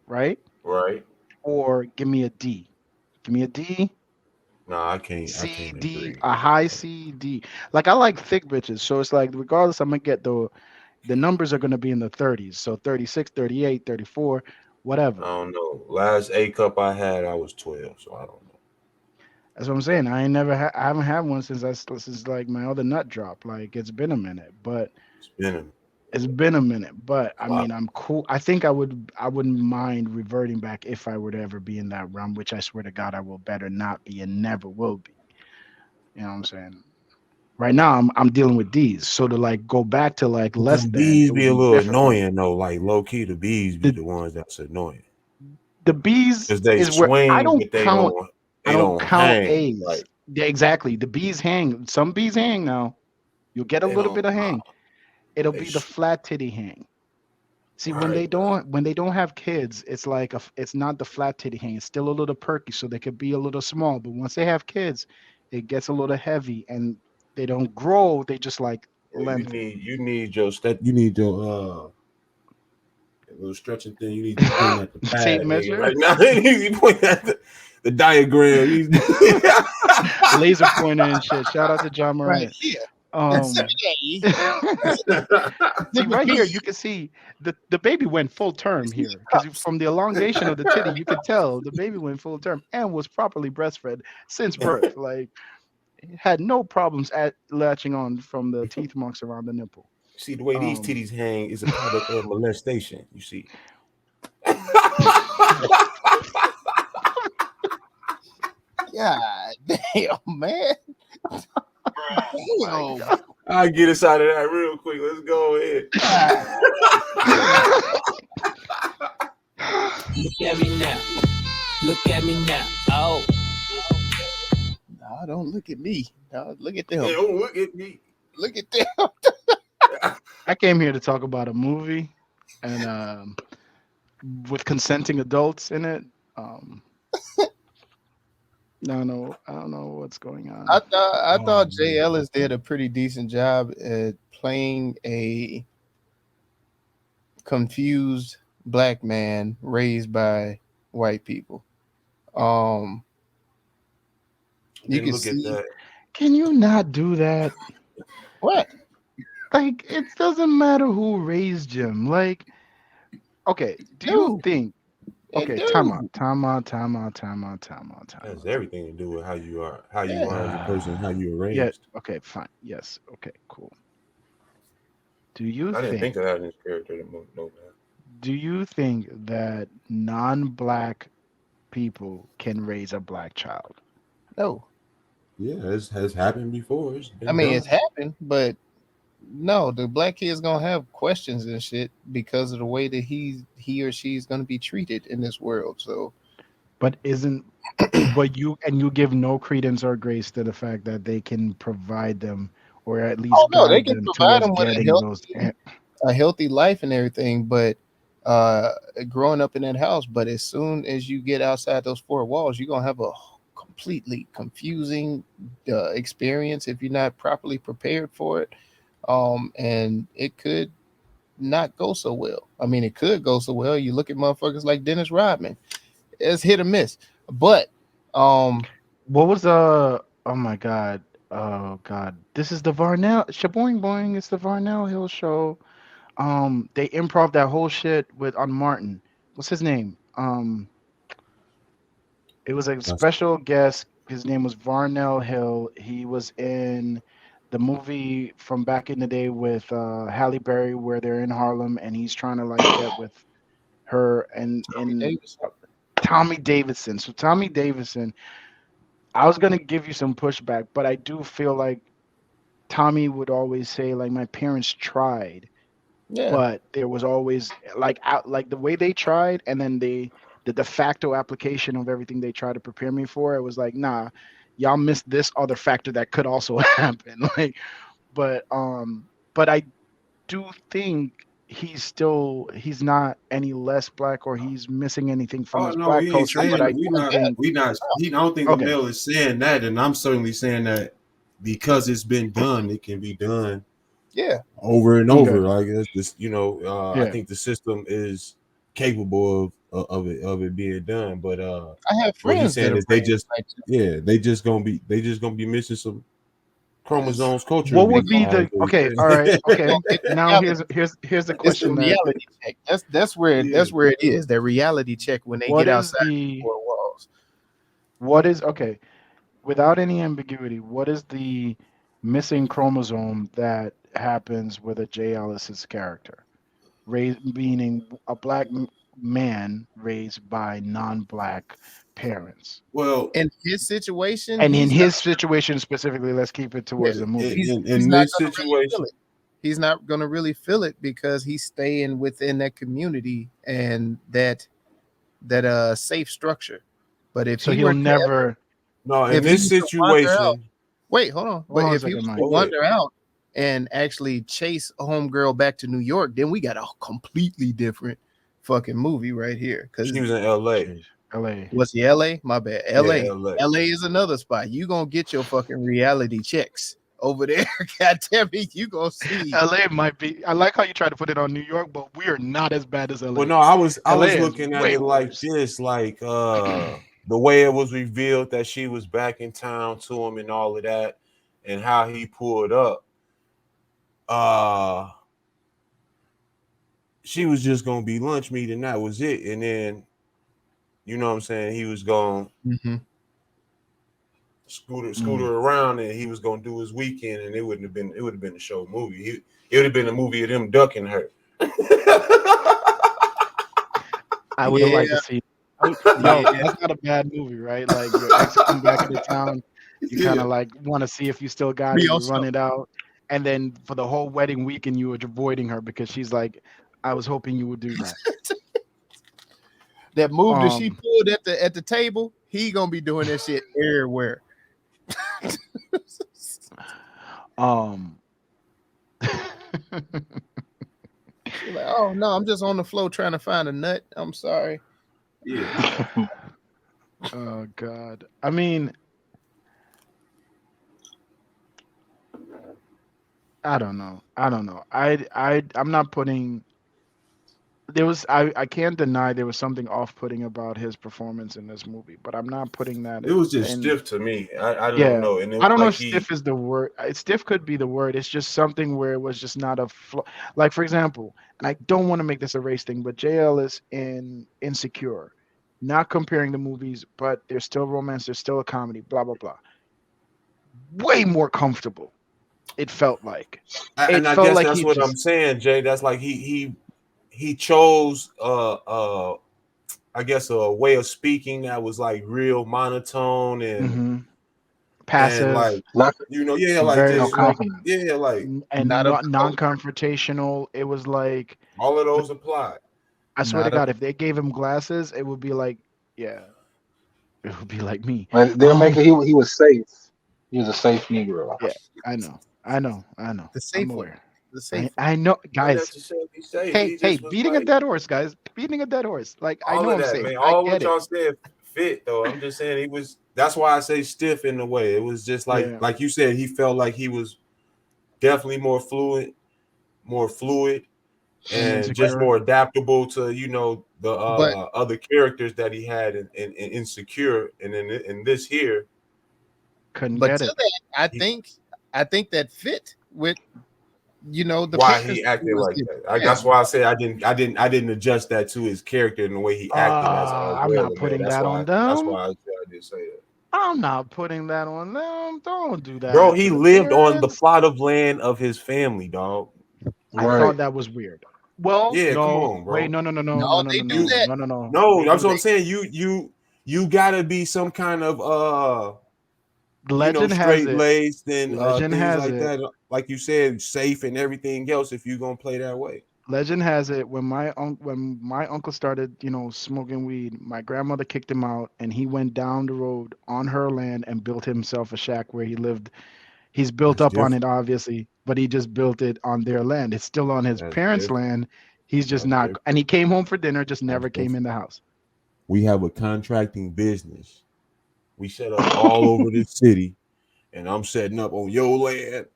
right? right. Or give me a D. Give me a D. No, I can't. I C can't D, agree. a high C D. Like I like thick bitches, so it's like regardless, I'm gonna get the numbers are gonna be in the 30s. So 36, 38, 34, I whatever. don't know. Last A cup I had, I was 12, so I don't know. That's what I'm saying. I haven't had one since like my other nut drop. Like it's been a minute, but It's been it's been a minute. But I a lot. mean, I'm cool. I think I wouldn't mind reverting back if I were to ever be in that realm, which I swear to God I will better not be and never will be. You know what I'm saying? Right now I'm dealing with D's. So to like go back to like But less them than, bees it be would a be little difficult. annoying though. Like low key, the bees be The the ones that's annoying the B's because they is where swing, but I they don't don't count hang. A's. Like Yeah, exactly. The B's hang. Some B's hang now. You'll get a they little don't. bit of hang. It'll They be the sh- flat titty hang. See, right. when they don't have kids, it's like it's not the flat titty hang. It's still a little perky, so they could be a little small. But once they have kids, it gets a little heavy, and they don't grow. They just like Yeah, you lengthen. need you need your step. You need your little stretching thing. You need to point at the Tape pad. Nigga, measure. right now, you point at the diagram. Laser pointer and shit. Shout out to John right Morant. here. Um, Hey, see look at right here, me. you can see the baby went full term here because from the elongation of the titty, you could tell the baby went full term and was properly breastfed since birth. Like had no problems at latching on from the teeth marks around the nipple. See the way these Um, titties hang is a product of molestation. You see. God damn, man. my Damn. God. I'll get us out of that real quick. Let's go ahead. Look at me now. Look at me now. Oh. No, don't look at me. No, look at them. Hey, don't look at me. Look at them. I came here to talk about a movie and with consenting adults in it. Um, I don't know what's going I on. thought I Oh thought Jay man. Ellis did a pretty decent job at playing a confused black man raised by white people. Um, you Then can look at see that. Can you not do that? what? Like, it doesn't matter who raised him. Like, okay, do you No, think? it Okay, time out, do. time out, time out, time out, time out, time Has out. everything to do with how you Yeah. are as a person, how you were Yeah. raised. Okay. Fine. Yes. Okay. Cool. Do you I didn't think think? of that in this character. No, man. Do you think that non-black people can raise a black child? No. Yeah, it has happened before. It's I been mean, it's done. happened, but no, the black kid's gonna have questions and shit because of the way that he or she's gonna be treated in this world. So But isn't but you give no credence or grace to the fact that they can provide them or at oh least no, they guide can them provide towards them with getting those. a healthy life and everything, but uh growing up in that house, but as soon as you get outside those four walls, you're gonna have a completely confusing experience if you're not properly prepared for it. And it could not go so well. I mean, it could go so well. You look at motherfuckers like Dennis Rodman. It's hit or miss. But What was oh my god. Oh god. This is the Varnell Shaboing Boing, it's the Varnell Hill show. They improv that whole shit with on Martin. What's his name? It was a That's special guest. His name was Varnell Hill. He was in the movie from back in the day with Halle Berry where they're in Harlem and he's trying to like get with her and Davis. Tommy Davidson. So Tommy Davidson, I was gonna give you some pushback, but I do feel like Tommy would always say like my parents tried, Yeah. but there was always like the way they tried, and then the de facto application of everything they tried to prepare me for. It was like, nah, y'all missed this other factor that could also happen. Like, but I do think he's not any less black or he's missing anything from Oh his no, black we ain't culture. But I saying we do not think we not. I don't think okay, Emil is saying that, and I'm certainly saying that because it's been done, it can be done Yeah. over and okay, over. I guess this, I yeah. think the system is capable of it being done. But I have what he's friends that saying are is they raised just like that. they just gonna be missing some chromosomes What culturally. would be the Is what okay? he's All right, It's okay. it's the Now reality. here's the It's the question that reality check. That's where Yeah. it is. That reality check when they what get is outside the the four walls. what is okay without any ambiguity. What is the missing chromosome that happens with a Jay Ellis's character? Raised meaning a black man raised by non-black parents. Well, In his situation, And in his situation specifically, let's keep it yeah, towards the movie. he's in not this gonna really feel situation, it. He's not gonna really feel it because he's staying within that community and that safe structure. But if So he he'll were to never no, in if he this was to wander out, situation, wait, hold on. hold But on a if he second, was to Mike. go ahead. wander out and actually chase a homegirl back to New York, then we got a completely different fucking movie right here. She Because was in L.A. Jeez. LA. was he LA? My bad. Yeah, LA. L.A. LA is another spot. You gonna get your fucking reality checks over there. God damn it, you gonna see. LA might be. I like how you try to put it on New York, but we are not as bad as LA. Well, no, I LA was is looking at way it like worse. this, like the way it was revealed that she was back in town to him and all of that, and how he pulled up. She was just gonna be lunch meat, and that was it. And then, you know what I'm saying, he was gonna Mm-hmm. scooter around, and he was gonna do his weekend, and it would have been a show movie. It would have been a movie of them ducking her. I would have liked Yeah, to see. Yo, that's not a bad movie, right? Like your ex come back into town, you kind Yeah. of like want to see if you still got me it. You also. run it out, and then for the whole wedding weekend, you were avoiding her because she's like, I was hoping you would do that. That move that she Um, pulled at the table, he gonna be doing that shit everywhere. um. She's like, oh no, I'm just on the floor trying to find a nut. I'm sorry. Yeah. Oh God. I mean, I don't know. I'm not putting I can't deny there was something off-putting about his performance in this movie, but I'm not putting that It was just in stiff to me. I don't yeah. know, and it I was don't know like if he. stiff is the word. Stiff could be the word. It's just something where it was just not a like for example, and I don't want to make this a race thing, but JL is in Insecure. Not comparing the movies, but there's still romance, there's still a comedy, blah blah blah. Way more comfortable. It felt like. It And I felt guess like that's he what I'm just saying, Jay. That's like he chose I guess a way of speaking that was like real monotone mhm, and passive, like Not yeah, like very no just like compliment. yeah, like and Not of not the culture. non-confrontational. It was like, all of but those apply. I swear to Not of God, if they gave him glasses, it would be like, yeah, it would be like me. Like they're Um, making he was safe. He was a safe Negro. yeah, I know. the I'm safe one. aware. The safe one. I know, Not guys. necessarily safe. Hey, He hey, just was beating a like dead horse, guys. Beating a dead horse. Like I all know of I'm that, safe. man. I All what get it. y'all said fit though. I'm just saying he was. That's why I say stiff in a way. It was just Yeah, like you said. He felt like he was definitely more fluid, and and just insecure. more adaptable to the But other characters that he had in Insecure, and in this here, Couldn't but get to it. that, he, I think that fit with the why parents he that he acted was like giving. that. Yeah. That's why I say I didn't adjust that to his character and the way he acted as I'm well. not Man, putting that on that's them. why I did say that. I'm not putting that on them. Don't do Bro, that to he the lived on the parents. plot of land of his family, dog. I thought Right. that was weird. Well, Yeah, come no, on, bro. wait, no, No, they do that. No, They that's do what I'm saying. You gotta be some kind of Legend has straight it. laced and Legend things has like it. that. Like you said, safe and everything else if you're gonna play that way. Legend has it when when my uncle started, smoking weed, my grandmother kicked him out, and he went down the road on her land and built himself a shack where he lived. He's built That's up on different. it, obviously, but he just built it on their land. It's still on his That's parents' different. land. He's just That's not. different. And he came home for dinner, just That's never came different. in the house. We have a contracting business. We set up all over the city, and I'm setting up on your land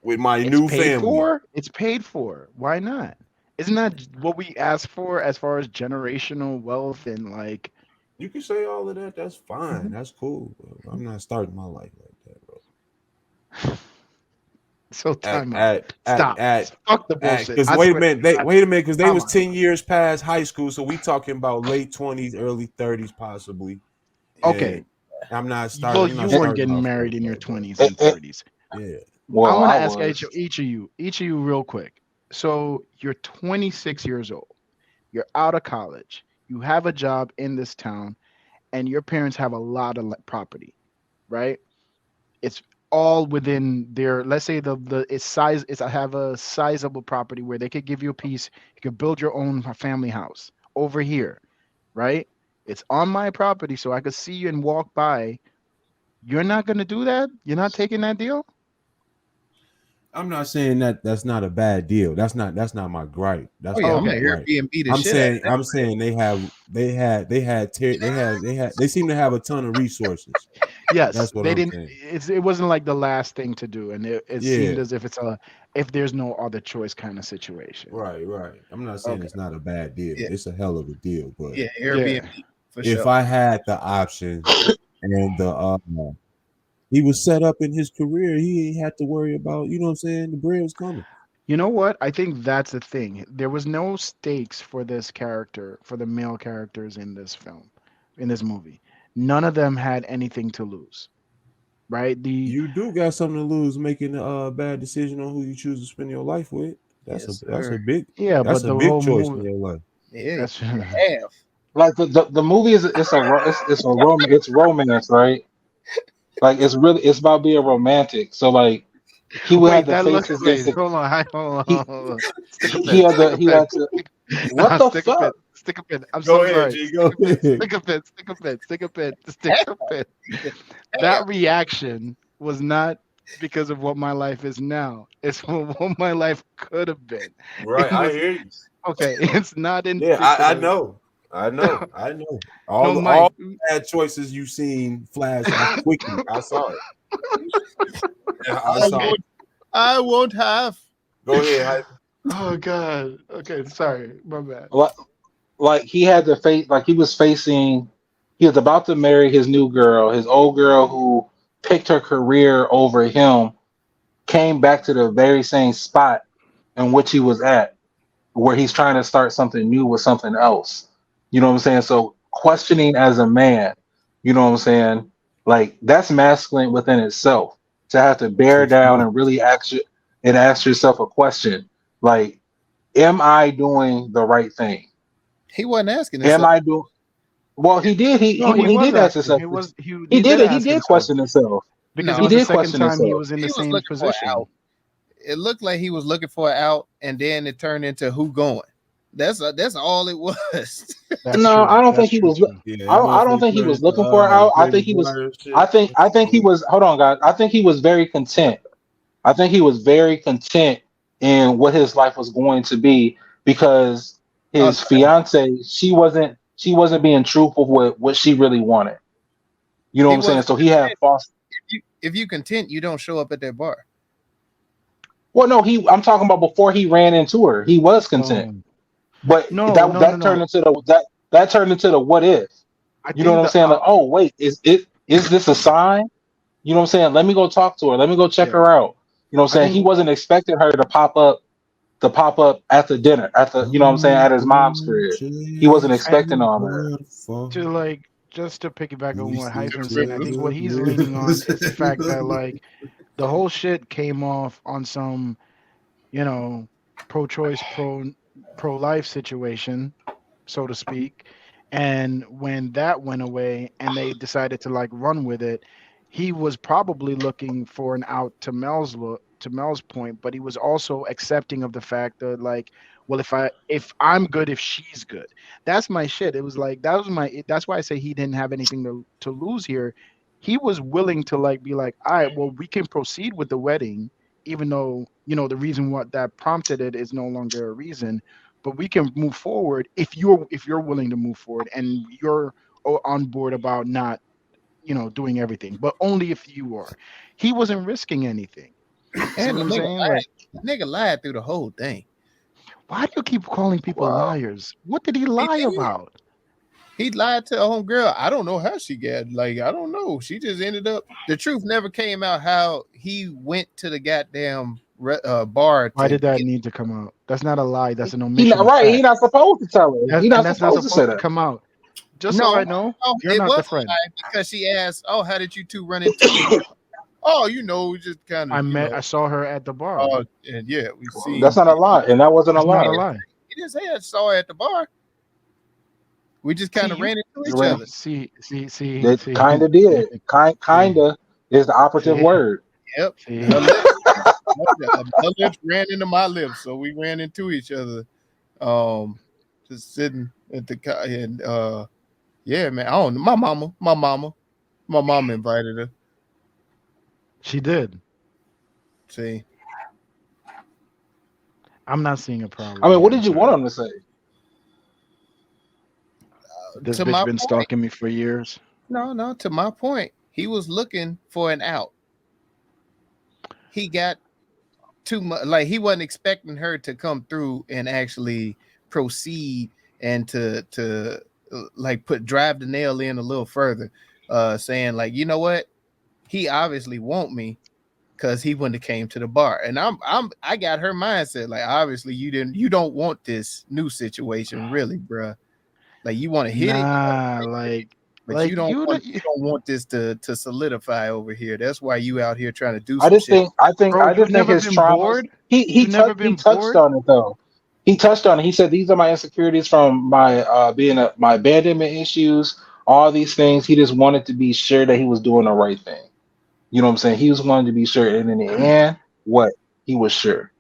with my It's new paid family. for. It's paid for. Why not? Isn't that what we ask for as far as generational wealth and like? You can say all of that. That's fine. Mhm. That's cool. Bro. I'm not starting my life like that, bro. So At time out. at at Stop. at Fuck the bullshit. because I wait a swear to minute, God. because they Come was on. 10 years past high school, so we talking about late 20s, early 30s, possibly. Okay. And Well, I'm you not weren't starting getting off married like in your that, bro. 20s and 30s. Yeah. I Well, want I to ask was. each of you real quick. So you're 26 years old. You're out of college. You have a job in this town, and your parents have a lot of property, right? It's all within their. Let's say the it's size. It's I have a sizable property where they could give you a piece. You could build your own family house over here, right? It's on my property, so I could see you and walk by. You're not gonna do that. You're not taking that deal. I'm not saying that that's not a bad deal. That's not my gripe. Oh That's yeah, not I'm my gonna Okay. gripe. Airbnb the I'm shit out of saying that. I'm saying they seem to have a ton of resources. Yes, That's what they I'm didn't. saying. It wasn't like the last thing to do, and it seemed Yeah, as if it's a if there's no other choice kind of situation. right. I'm not saying Okay. it's not a bad deal. Yeah, It's a hell of a deal. But yeah, Yeah. Airbnb for if sure. I had the option and he was set up in his career, he ain't had to worry about, you know what I'm saying? The bread was coming. You know what? I think that's the thing. There was no stakes for this character, for the male characters in this film, in this movie. None of them had anything to lose, right? You do got something to lose making a bad decision on who you choose to spend your life with. That's Yes, a that's a sir. big Yeah, that's but a the big whole choice in movie. your life. Yeah, That's you have. Like the movie is it's romance, right? Like it's about being romantic. So like he would have Wait, to that face look. his Wait, insect. hold on, hold on, He hold on. Stick a pin. Stick a he pin. had to. What Nah, the stick a pin. fuck? Stick a pin. I'm Go so ahead, sorry. G. Stick Go a pin. ahead. Stick a pin. Stick a pin. Stick a pin. Stick a pin. That reaction was not because of what my life is now. It's what my life could have been. It Right, I was hear you. okay. It's not Yeah, I indicative. know. I know. No, All Mike. the bad choices you seen flash off quickly. I saw it. Yeah, I I saw Okay. it. won't. I won't have. Go ahead. Oh God. Okay. Sorry. My bad. Like like he had to face like he was facing. He was about to marry his new girl. His old girl who picked her career over him came back to the very same spot in which he was at, where he's trying to start something new with something else. You know what I'm saying? So questioning as a man, you know what I'm saying? Like that's masculine within itself to have to bear For down sure. and really ask yourself a question. Like, am I doing the right thing? He wasn't asking Am himself. I doing well he did No, he he was did ask asking. himself He this. was he did He ask did himself question himself. because it No, He was the did second question time he himself. was in the he was same looking for an position. out. It looked like he was looking for an out, and then it turned into who going. That's all it was. That's No, true. I don't That's think he true was. too. Yeah, that I don't motherfucker think he turned was into looking for an out. I think David he was. Bryant shit. I think he was. Hold on, guys. I think he was very content. I think he was very content in what his life was going to be because Oh, his fiance, she wasn't being truthful with what she really wanted. You know what he I'm saying? wasn't So he had content. false. If you content, you don't show up at that bar. Well, no, I'm talking about before he ran into her. He was content, Oh but no, no, no, that turned no. into that turned into the what if. I You know what think I'm the saying? Like, oh wait, is this a sign? You know what I'm saying? Let me go talk to her. Let me go check yeah. her out. You know what I I'm saying? He think wasn't expecting her to pop up at the dinner, at the you know what I'm saying, I'm at his mom's gonna crib. He wasn't chase and expecting the all that. to waterfall. like just to piggyback on what Wasted Hyphen's saying, I just think a what he's leaning on is the fact that glimpse. like the whole shit came off on some, you know, pro-choice, pro pro-life situation, so to speak. And when that went away and they decided to like run with it, he was probably looking for an out to Mel's point, but he was also accepting of the fact that like, well, if I'm good, if she's good, that's my shit. It was like that's why I say he didn't have anything to lose here. He was willing to like be like, all right, well, we can proceed with the wedding, even though the reason what that prompted it is no longer a reason, but we can move forward if you're willing to move forward and you're on board about not doing everything, but only if you are. He wasn't risking anything. See And what the I'm nigga saying? lied. Like, The nigga lied through the whole thing. why do you keep calling people Wow. liars? What did he He lie did. about? He lied to a homegirl. I don't know how she got. Like, I don't know. She just ended up. The truth never came out how he went to the goddamn bar Why to did that get. need to come out? That's not a lie. That's an He not omission of right. He fact. not supposed to tell her. He And not that's not supposed to say supposed to that. come out. Just so No, I know, no, you're it not the was a friend. lie because she asked, "Oh, how did you two run into each other?" Oh, we just kind of, I saw her at the bar. and yeah, we That's seen. not a lie, and that wasn't a That's not a lie. lie. He didn't say I saw her at the bar. We just See kind of you. ran into each Right. other. That kind of did. Kinda is the operative see, word. Yep, see. her lips, her lips ran into my lips, so we ran into each other. Just sitting at the car, and yeah, man. I don't know. My mama invited her. She did. See, I'm not seeing a I problem mean, here. what I'm did you want sorry. him to say? This to bitch my been point, stalking me for years. no, to my point, he was looking for an out. He got too much. Like he wasn't expecting her to come through and actually proceed and to like drive the nail in a little further, saying like, you know what, he obviously want me because he wouldn't have came to the bar. And I got her mindset like, obviously you don't want this new situation, really, bruh. Like you want to hit it, Nah, but like you don't want this to solidify over here. That's why you out here trying to do I some just shit. think I think bro, I you've just think never his been traumas. bored. He You've never he been touched bored. on it though. He touched on it. He said these are my insecurities from my my abandonment issues. All these things. He just wanted to be sure that he was doing the right thing. You know what I'm saying? He was wanting to be sure, and in the end, what he was sure.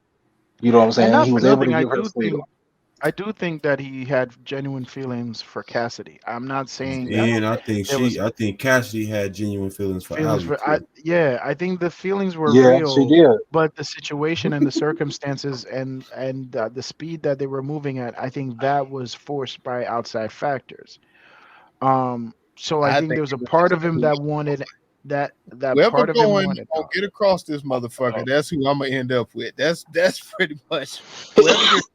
You know what I'm And saying? not He for was able to nothing, give her freedom. I do think that he had genuine feelings for Cassidy. I'm not saying that And there was I think Cassidy had genuine feelings for feelings Ali for I too. yeah, I think the feelings were Yeah, she real, did. but the situation and the circumstances and the speed that they were moving at, I think that was forced by outside factors. So I I think think there was a it was part just of him that wanted that whoever part of him going wanted gonna out. get across this motherfucker. That's who I'm gonna end up with. That's pretty much whoever gets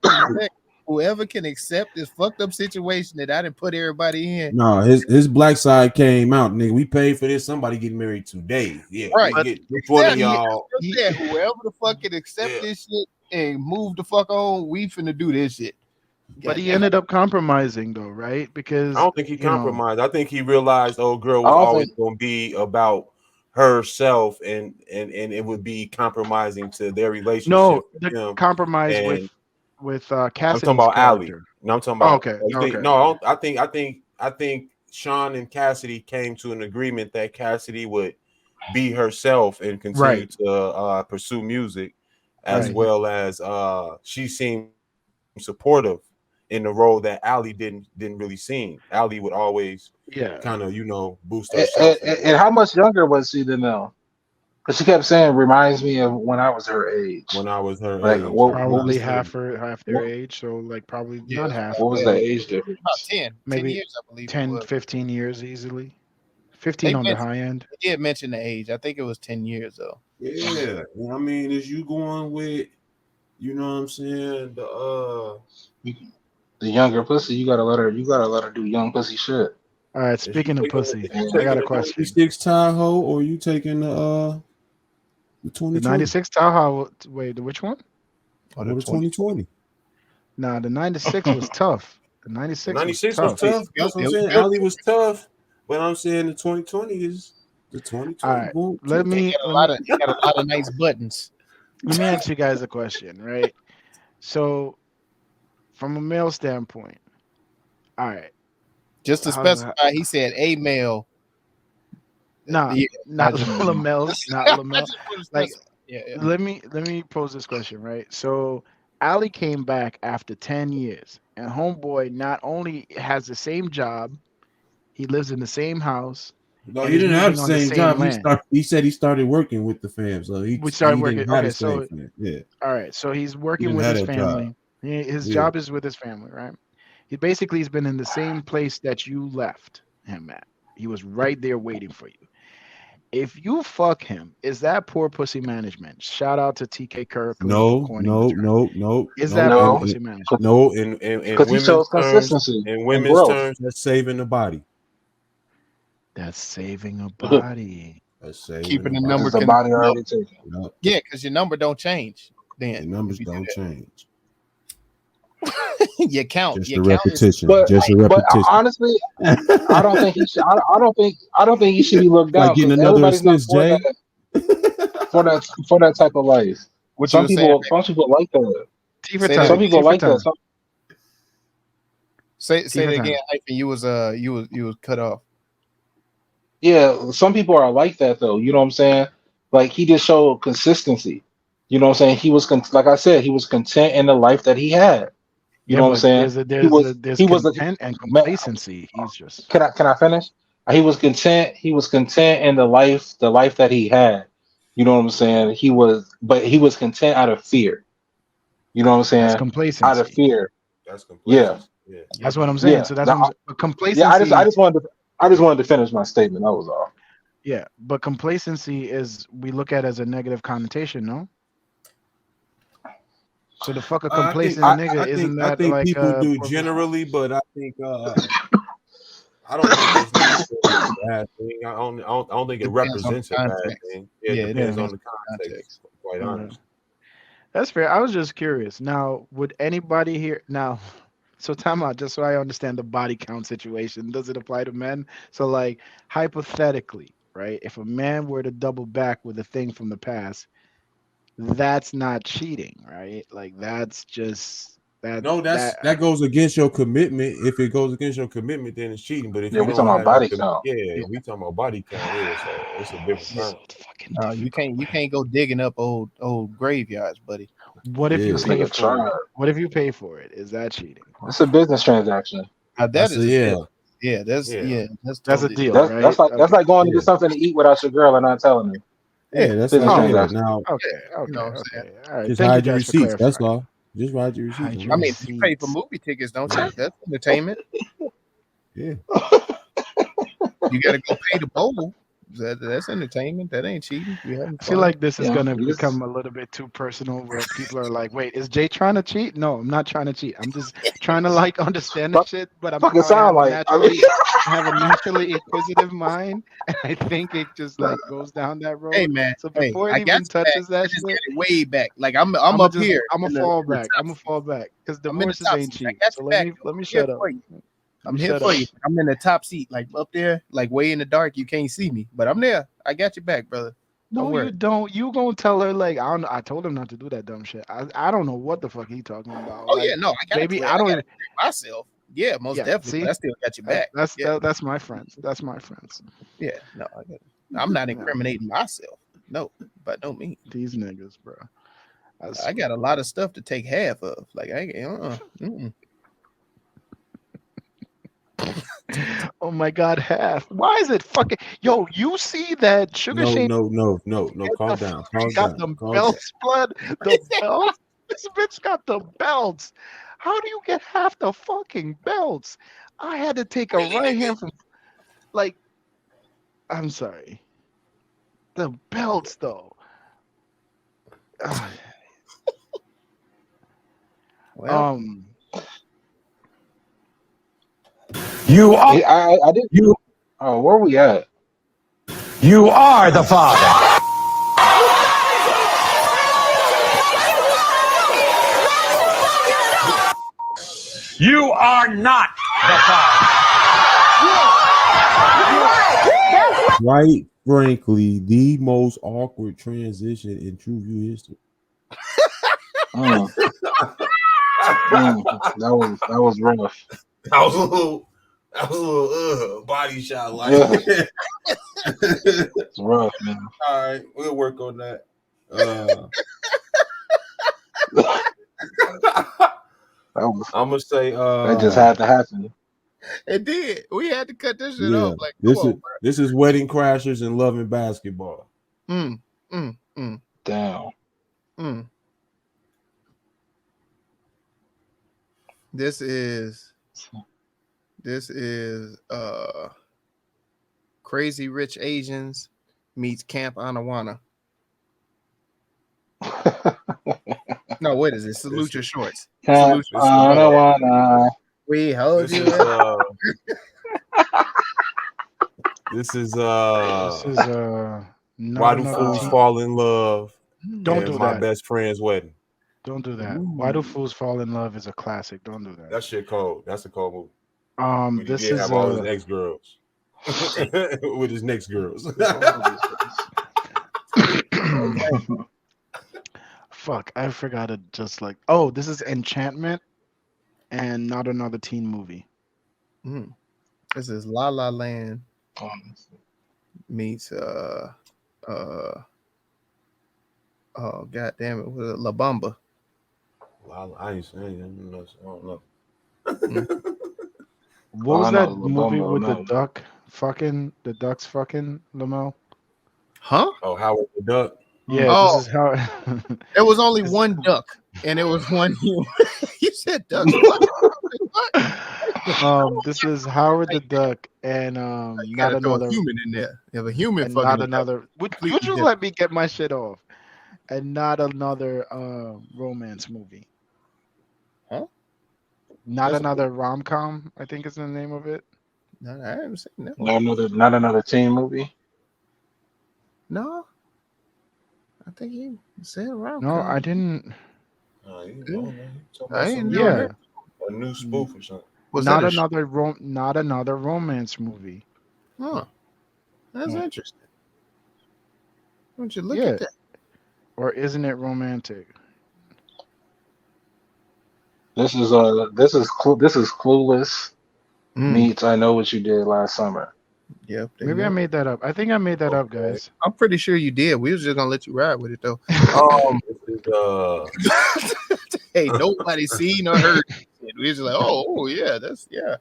whoever can accept this fucked up situation that I didn't put everybody in. No, his black side came out, nigga. We paid for this. Somebody getting married today. Yeah, Right. But which one of Exactly. he, y'all? I he said whoever the fuck can accept Yeah. this shit and move the fuck on, we finna do this shit. but God he damn it. ended up compromising though, right? I Because don't think he compromised. I think he realized old girl I was don't always think. going to be about herself, and it would be compromising to their no, relationship the with him. compromise And with I'm talking Cassidy's about Ali. character. No, I'm talking Oh, about. okay, You think? okay. No, I think Sean and Cassidy came to an agreement that Cassidy would be herself and continue Right, to pursue music, as right. well as she seemed supportive in the role that Ali didn't really seem. Ali would always Yeah. kind of boost And, herself and how much younger was she than now? Because she kept saying reminds me of when I was her age. when I was her Like age. Yeah, what Probably was the half their what, age, so like probably Yeah, not it's half, what was but the age about difference? 10 maybe years, I believe it 10, was. 15 years easily. 15 They on the mentioned high end. they did mention the age. I think it was 10 years though. Yeah. I mean, is you going with, you know what I'm saying? The younger pussy, you gotta let her. You gotta let her do young pussy shit. All right, Is you speaking of taking pussy, is you I And got taking a the question. 96 Tahoe, or you taking the The 2020 96 Tahoe, wait, which one? Or the or the 20. 2020? Nah, the 96 was tough. The 96 was 96 was tough. tough. It That's what I'm was saying. built. Ali was tough, but I'm saying the 2020 is the All 2020 right, going let to. It me got a let lot me of it got a lot of nice buttons. let me ask you guys a question, right? So from a male standpoint. All right. Just to How's specify, he said a male. Nah, Yeah, not I just- Lamel, not I Lamel. just wanna Like, specify. Yeah. let me pose this question, right? So Ali came back after 10 years, and homeboy not only has the same job, he lives in the same house, No, and he he's didn't have moving the on the same same job. land. He said he started working with the fam, so he started working. didn't have Okay, the same so fam. Yeah, all right, so he's he working didn't with have his that job. family. His Yeah. job is with his family, right? He basically has been in the same place that you left him at. He was right there waiting for you. If you fuck him, is that poor pussy management? Shout out to TK Kirkland for No, coining the term. no. Is that No. poor pussy management? No, In Because he women's shows terms, consistency in and women's growth. terms, that's saving the body. That's saving a body. That's saving Keeping the body. number Because the body already taken. Yep. Yeah, because your number don't change. The Then numbers if you do don't that. change. you count. Just Your a count is repetition. But Just a but repetition. honestly, I don't think he should. I don't think he should be looked Like down getting because another everybody's not assist, Jay. for that type of life. what you were saying. Some people like that. T for Say time. that Some people T for like time. that. Some, Say T for it time. again, hyphen. You was cut off. yeah, some people are like that though. You know what I'm saying? Like he just showed consistency. You know what I'm saying? He was like I said, he was content in the life that he had. You Yeah, know what I'm but saying? there's He was a content and man. complacency. He's just Can I finish? He was content. He was content in the life that he had. You know what I'm saying? But he was content out of fear. You know what I'm that's saying? Out of complacency. fear. that's Yeah, complacency. Yeah. That's what I'm saying. yeah. So that's Now, what I'm saying. But yeah. complacency, I just wanted to finish my statement. That was all. yeah. But complacency is we look at as a negative connotation, no? So the fuck a I think complacent nigga isn't I that think like people do poor- generally, but I think I don't think it's necessarily a bad thing. I don't think it Depends on the represents a bad context. thing. Yeah, It it depends Yeah. on the context. Quite Okay. honest. That's fair. I was just curious. Now, would anybody here now? So time out, just so I understand the body count situation. Does it apply to men? So like hypothetically, right? If a man were to double back with a thing from the past, that's not cheating, right? Like that's just No, that that goes against your commitment. If it goes against your commitment, then it's cheating. But if Yeah, you we don't talking about have no body count. yeah, we talking about body count. Yeah, so it's a different so term. fucking You difficult. can't go digging up old graveyards, buddy. What if you Yeah. This pay nigga for tried. it? What if you pay for it? Is that cheating? It's a business transaction. Now that That's is a a yeah. deal. Yeah, that's Yeah. that's That's a totally deal, That's right? that's Okay. like going to Yeah. get something to eat without your girl and not telling her. yeah. That's Business like transaction. now Okay. You know what I'm Okay. All right. just Thank you hide your guys for receipts. That's clarifying. all. Just hide your receipts. Hide I your mean, you pay for receipts. movie tickets, don't you? That's entertainment. Yeah. You got to go pay the bowl. That's entertainment. That ain't cheating. You having I feel fun. like this is Yeah, gonna you just- become a little bit too personal where people are like, wait, is Jay trying to cheat? No, I'm not trying to cheat. I'm just trying to like understand the Fuck- shit, but fucking sound like. I mean, I have a naturally inquisitive mind, and I think it just like goes down that road. Hey man, So hey, before I it got even you back. touches I that just shit, got it way back. Like I'm I'ma up just here. I'm in gonna the- fall in the back. top I'm gonna seat. fall back because I'm in the divorces top ain't seat. I cheap. got So you let back. me I'm here shut up. for you. I'm here Shut for up. you. I'm in the top seat, like up there, like way in the dark. You can't see me, but I'm there. I got your back, brother. Don't No, worry. you don't. You gonna tell her like I don't. I told him not to do that dumb shit. I don't know what the fuck he talking about. Oh Like, yeah, no, I got baby, you. I don't got even. myself. Yeah, most Yeah, definitely. see? But I still got your back. Yeah, That's my friends. That's my friends. yeah. No, I'm not Yeah. incriminating myself. No, by no means. These niggas, bro. I got a lot of stuff to take half of. Like I ain't. Oh my god, half. Why is it fucking yo? You see that Sugar No, Shane no. Calm down. Calm got down. them Calm down. belts, blood? The belts. This bitch got the belts. How do you get half the fucking belts? I had to take a right hand from like. I'm sorry. The belts though. Well, You are I did. you Oh, where we at? you are the father. You are not the father. Quite frankly, the most awkward transition in TruVue history. Mm. That was rough. That was a little body shot like. Yeah. It's rough, man. All right, we'll work on that. I'm gonna say That just had to happen. It did. We had to cut this shit Yeah, off. Like, come on, bro. this is Wedding Crashers and Loving Basketball. Damn. This is Crazy Rich Asians meets Camp Anawana. No, what is it? Salute your shorts. Camp Anawana. We hold this you. is this is Not Why Do Another Fools Teen- Fall in Love? Don't and do My that. Best Friend's Wedding. Don't do that. Why Do Fools Fall in Love is a classic. Don't do that. That shit cold. That's a cold movie. When he This did is have all his ex girls with his next girls. fuck. I forgot to just like. Oh, this is Enchantment, and Not Another Teen Movie. This is La La Land meets oh god damn it, was it La Bamba? I ain't saying that. I don't know. What was I know that La movie Bamba, with no. the duck fucking the ducks fucking Lamel? Huh? Oh, Howard the Duck. Yeah, Oh. this is how. There was only one duck, and it was one human. You said duck. What? This is Howard the Duck and You not gotta throw another a human in there. You have a human and fucking not a duck. another. Would you Completely just let me get my shit off? And not another romance movie. Huh? Not That's another rom-com, I think is the name of it. No, I haven't seen that. Not another teen movie. No, I think he said around. No, I didn't. I ain't ain't never Yeah, heard. a new spoof or something. Was not that not another romance movie. Huh. That's interesting. Why don't you look Yeah. at that? Or isn't it romantic? This is Clueless meets I Know What You Did Last Summer. Yep. Maybe I made that up. I think I made that up, guys. I'm pretty sure you did. We was just gonna let you ride with it though. This is Hey, nobody seen or heard it. We was just like, oh yeah, that's yeah.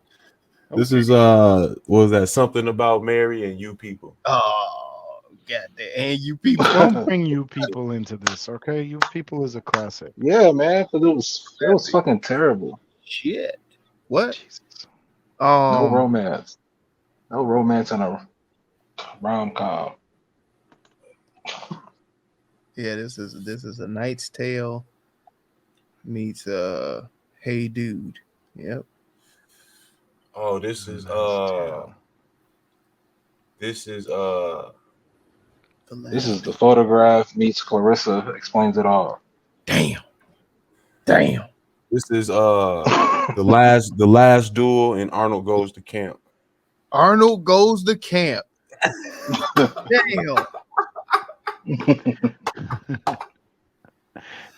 This is what was that? Something About Mary and You People. Oh goddamn, and you people. Don't bring You People into this, okay? You People is a classic. Yeah, man, because it was fucking terrible. Shit. What? Jesus. No romance. No romance in a rom-com. Yeah, this is A Knight's Tale meets Hey Dude. Yep. Oh, this is This is The Photograph meets Clarissa Explains It All. Damn. This is the last duel and Arnold Goes to Camp. Arnold Goes to Camp. Damn.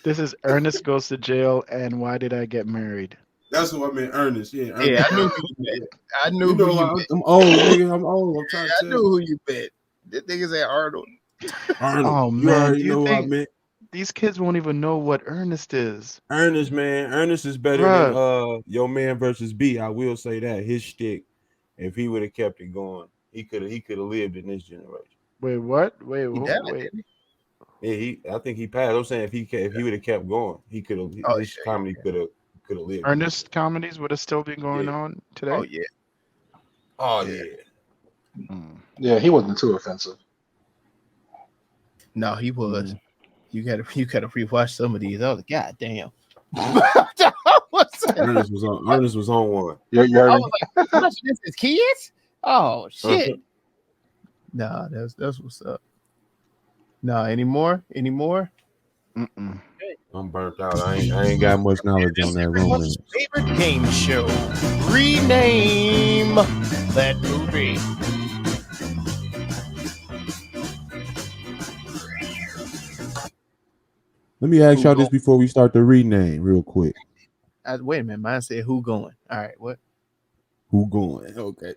This is Ernest Goes to Jail and Why Did I Get Married? That's what I meant, Ernest. Yeah, Ernest. Yeah, I knew who you bet. I knew You know, who you bet. I'm old, nigga. I'm old. I'm trying Yeah, to I tell knew you. who you bet. This nigga said Arnold. Arnold. Oh, You man, already do you know what I think- meant. These kids won't even know what Ernest is. Ernest, man. Ernest is better than Your Man versus B. I will say that. His shtick, if he would have kept it going, he could have lived in this generation. Wait, what? Wait, He who? died, Wait. didn't Yeah, I think he passed. I'm saying if he would have kept going, he could have. Oh, His yeah, comedy could have lived. Ernest comedies would have still been going on today? Oh yeah. Oh Yeah. yeah. Yeah, he wasn't too offensive. No, he was. You gotta rewatch some of these. I was like, God damn. Ernest was on one. You I heard me? was like, watch this as kids? Oh shit. Nah, that's what's up. Nah, any more? Mm-mm. I'm burnt out. I ain't got much knowledge on that romance. Favorite game show. Rename that movie. Let me ask y'all this before we start the rename real quick. Wait a minute, mine said who going. All right, what? Who going? Okay.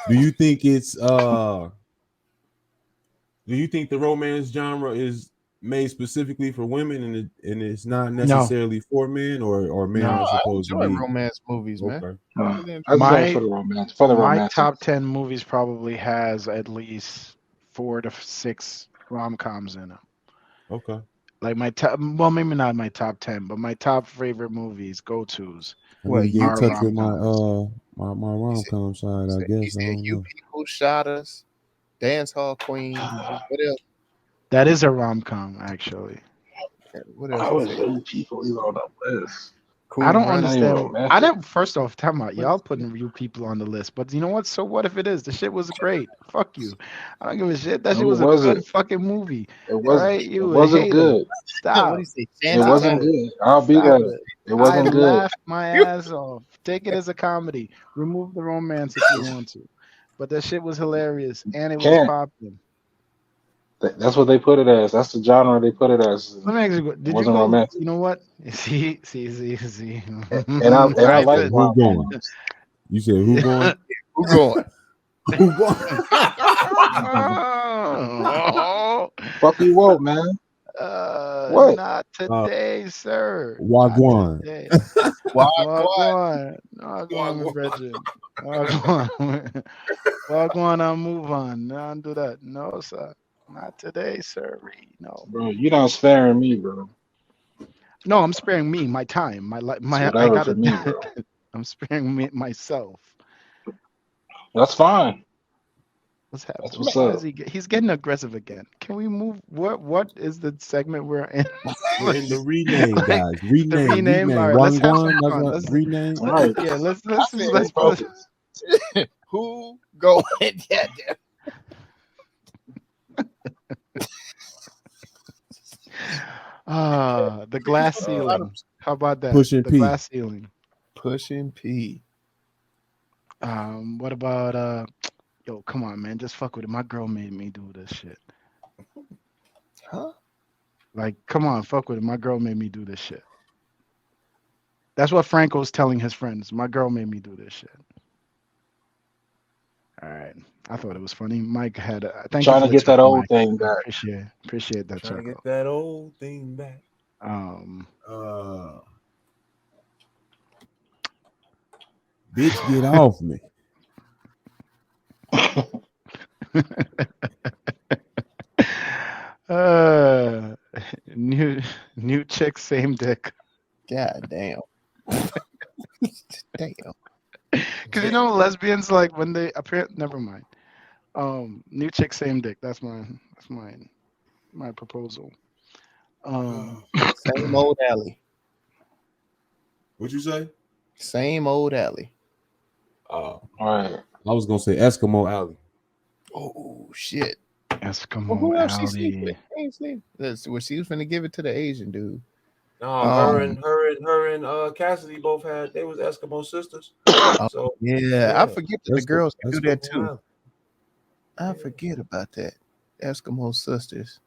Do you think it's do you think the romance genre is made specifically for women and it's not necessarily for men or men No. are I supposed to enjoy be romance movies, man. okay? I Really enjoy- just go My for the romance, for the my romantic. top 10 movies probably has at least 4 to 6 rom-coms in them. Okay. Like my top, well, maybe not my top 10, but my top favorite movies, go-tos. I Well, need to get in Are touch with my rom-coms. my rom-com side, I He guess. I said don't you know. people shot us, dance hall queens. What else? That is a rom-com, actually. What I else? would He say said? people even on the list. I Cool don't Runner. Not even understand. I romantic. don't. First off, time out. What Y'all is putting you people on the list, but you know what? So what if it is? The shit was great. Fuck you. I don't give a shit. That No, shit it was a good wasn't. fucking movie. It All wasn't. right, It you a wasn't hater. good. what he Stop. say? It Shanty Stop wasn't Town. it. good. I'll be Stop there. it. It I wasn't good. laughed my ass off. Take it as a comedy. Remove the romance if you want to, but that shit was hilarious and it was Can't. popping. That's what they put it as. That's the genre they put it as. Let me ask you, It did you wasn't go? romantic. You know what? See. And I I like said, Who rom going? coms. You said who going? Who going? Who going? Fuck you, woke man. What? Not today, sir. Not Wagwan. today. Wagwan. Wagwan. Wagwan, my brethren. Wagwan. Wagwan, I'll move on. Don't do that. No, sir. Not today, sir. No. Bro, you not sparing me, bro. No, I'm sparing me, my time, my life, It's I whatever for gotta. me, bro. I'm sparing me myself. That's fine. What's That's happening? what's Why up. is he's getting aggressive again? Can we move? What is the segment we're in? We're in the rename, Like guys. the Rename, rename. All rename. right, let's have some Wagwan. That's fun. right. Let's Rename. All right. yeah, I said Stay let's focused. who going? Yeah, damn. the glass ceiling. How about that? Pushing The P. glass ceiling. Pushing P. What about yo, come on, man, just fuck with it. My girl made me do this shit. Huh? Like, come on, fuck with it. My girl made me do this shit. That's what Franco's telling his friends. My girl made me do this shit. All right. I thought it was funny. Mike had thank you Trying for to the get that chuckle, old Mike. thing I back. appreciate that Trying to chuckle. get that old thing back. Bitch, get off me. uh new chick, same dick. God damn. Damn. Because you know lesbians, like when they apparently, never mind. New chick, same dick. That's my proposal. Same old alley. What'd you say? Same old alley. All right. I was gonna say Eskimo Alley. Oh shit. Well, Eskimo who else she sleep Alley. with? She ain't sleep. Well, she was finna give it to the Asian dude. No, Um, her and Cassidy both had. They was Eskimo sisters. So yeah, I forget that the That's cool. girls can do that That's too. wow. I forget about that. Eskimo sisters.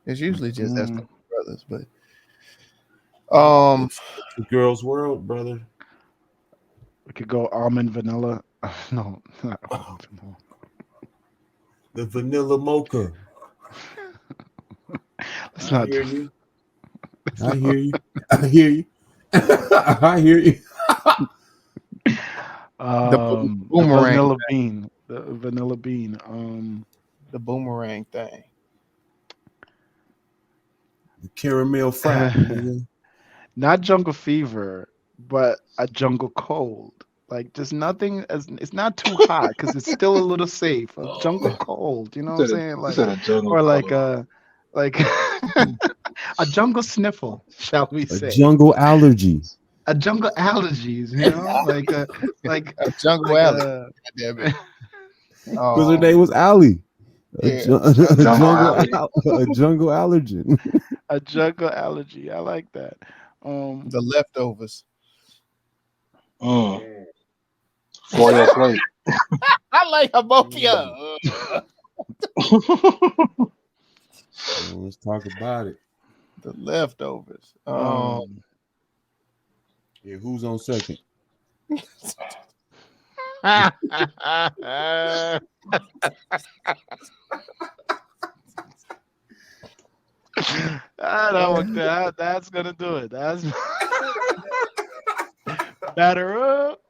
It's usually just Eskimo brothers, but It's the girls' world, brother. We could go almond vanilla. No, not almond vanilla. The vanilla mocha. Let's I not hear do. you. I hear you. I hear you. I hear you. The boomerang vanilla bean. The vanilla bean. the boomerang thing. The caramel fry. nigga. Not jungle fever, but a jungle cold. Like just nothing as it's not too hot because it's still a little safe. A jungle cold, you know what I'm saying? You Like said a jungle or like cold. like a jungle sniffle, shall we A say? jungle allergy. A jungle allergies, you know, like A jungle like alley. God damn it. Because her name was Allie. A, Yeah, a jungle, alley. a jungle allergen. a jungle allergy. I like that. the leftovers. For your plate. I like her both of you. Let's talk about it. The leftovers. um Yeah, who's on second? That's gonna do it. That's batter up.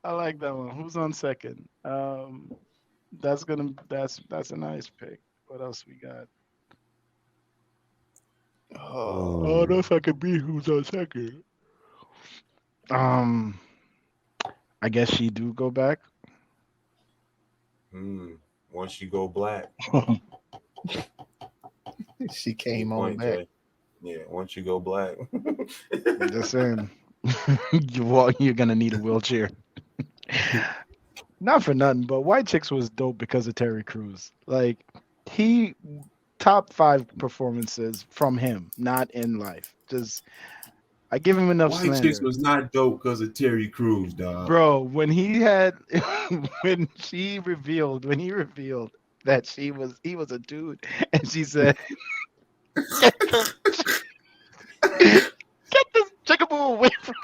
I like that one. Who's on second? That's a nice pick. What else we got? I don't know if I could be who's on second. I guess she do go back. Once you go black. She came on Point, back. Jay. Yeah, once you go black. I'm just saying. You're gonna need a wheelchair. Not for nothing, but White Chicks was dope because of Terry Crews. Like he top 5 performances from him, not in life. Just I give him enough White slander. Chicks was not dope because of Terry Crews, dog. Bro, when he revealed that he was a dude, and she said, "Get this chickaboo away from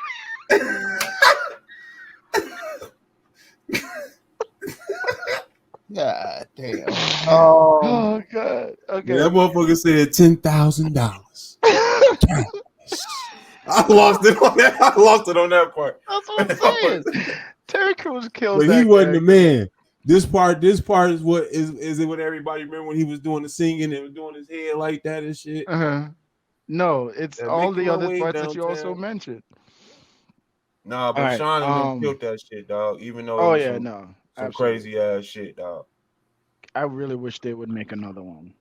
God damn. Oh God. Okay. Yeah, that motherfucker said $10,000. I lost it on that. I lost it on that part. That's what I'm saying. Terry Crews killed But that he wasn't the character. man. This part is what is it what everybody remember when he was doing the singing and was doing his head like that and shit? No, it's Yeah, all making the my other way parts that you also downtown. mentioned. Nah, but All right, Sean and them killed that shit, dog. Even though it Oh was yeah, some no, some absolutely. crazy ass shit, dog. I really wish they would make another one.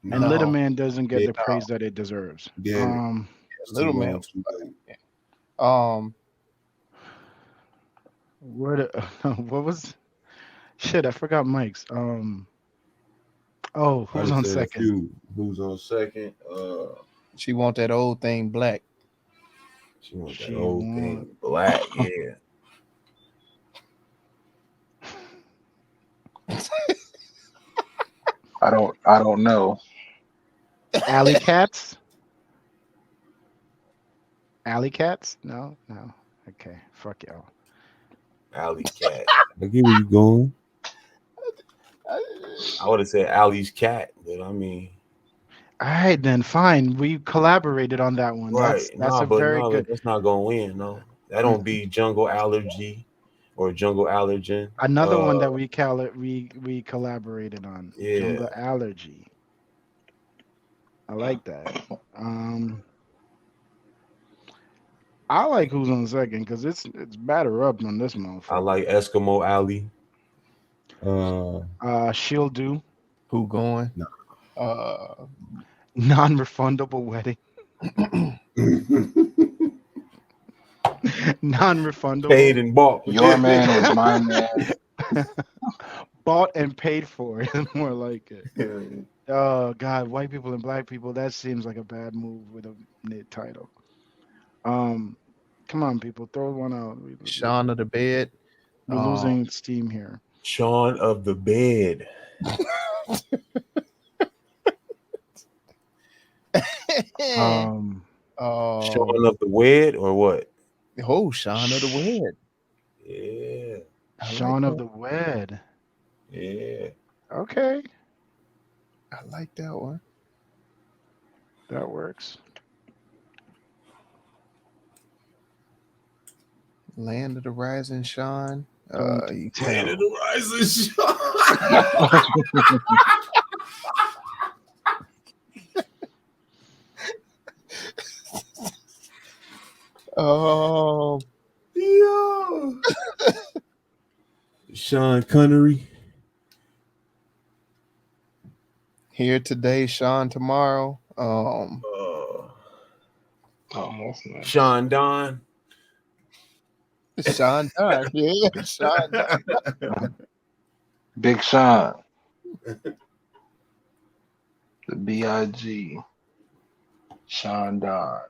No. And Little Man doesn't get Yeah, the praise that it deserves. Damn it. Little too Man. long, too late. What was shit? I forgot Mike's. Oh, I who's just on said a second? few. Who's on second? She want that old thing black. She want that She old want- thing. Black, yeah. I don't know. Alley Cats? Alley Cats? No. Okay, fuck y'all. Alley cat. I get where you going. I would have said Alley's cat, but I mean, All right, then fine. We collaborated on that one. right? That's a But very no, good. that's not gonna win. No, that don't be jungle allergy or jungle allergen. Another one that we collaborated on. Yeah. Jungle Allergy. I like that. I like who's on second because it's batter up on this motherfucker. I like Eskimo Alley. She'll do. Who going? No. Non-refundable wedding. Non-refundable. Paid and bought. Your man is my man. Bought and paid for. It's more like it. Oh God, white people and black people. That seems like a bad move with a knit title. Come on, people, throw one out. Shaun of the Bed. We're losing steam here. Shaun of the Bed. Um, Shaun of the Wed or what? Oh, Shaun of the Wed. Yeah. Shaun of the Wed. Yeah. Okay, I like that one. that works. Land of the Rising Shaun. You Land of the Rising Shaun. Yeah. Sean Connery. Here today, Sean tomorrow. Almost not. Sean Don. Sean Dunn. Yeah, Sean Dunn. Big Sean. The B.I.G. Sean Don.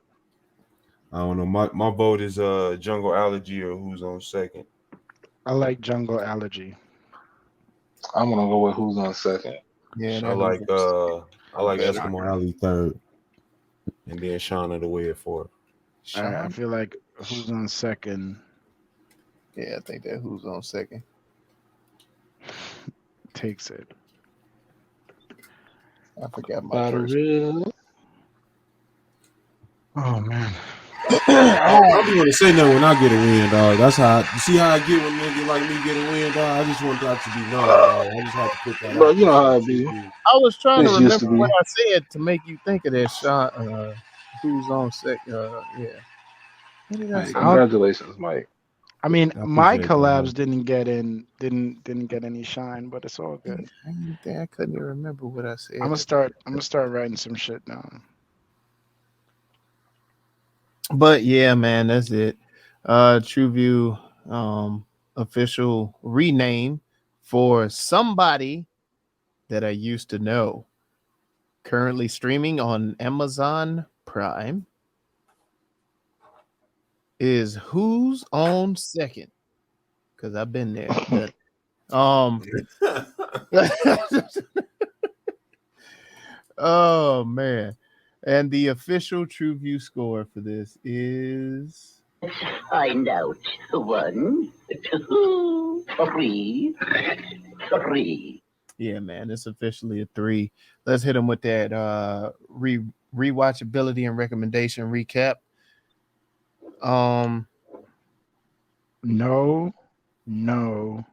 I don't know. My vote is Jungle Allergy or who's on second. I like Jungle Allergy. I'm gonna go with who's on second. Yeah, I like Eskimo. Alley third. and then Shauna to wear it for her. All right, I Sean? feel like who's on second Yeah, I think that who's on second. takes it. I forgot my About a first. real. Oh man. I just want to say that when I get a win, dog. That's how. You see how I get when nigga like me get a win, dog. I just want that to be known, dog. I just have to put that Bro, out you there know for how the it be. TruVue. I was trying to This used remember to what be. I said to make you think of that shot. Who's on second? Yeah. What did I Hey, say? I don't. congratulations, Mike. I mean, I my appreciate that, man. collabs didn't get in. Didn't get any shine, but it's all good. I didn't think I couldn't even remember what I said. I'm gonna start writing some shit down. But yeah, man, that's it. TruVue official rename for somebody that I used to know. Currently streaming on Amazon Prime is Who's on Second? Because I've been there. But oh man. And the official TruVue score for this is Find out. 1, 2, 3, 3. yeah, man, it's officially a 3. Let's hit them with that rewatchability and recommendation recap. No. No.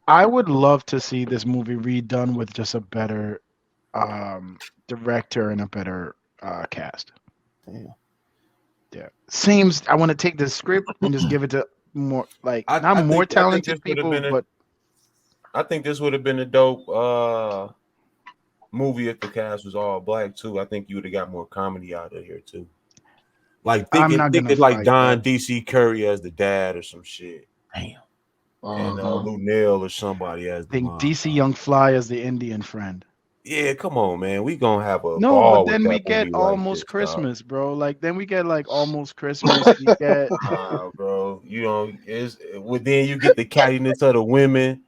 I would love to see this movie redone with just a better director and a better cast. Damn. Yeah. Seems I want to take the script and just give it to more like not I more think talented this would have people, been but I think this would have been a dope movie if the cast was all black too. I think you would have got more comedy out of here too. Like I'm not gonna thinking like fight Don that. DC Curry as the dad or some shit, Damn. and Lou Nell or somebody as I the think mom. DC Young Fly as the Indian friend. Yeah, come on, man. We gonna have a No, but ball with then we that get movie like Almost this, dog. Christmas, bro. Like then we get like Almost Christmas. We get Bro. You know, then you get the cattiness of the women.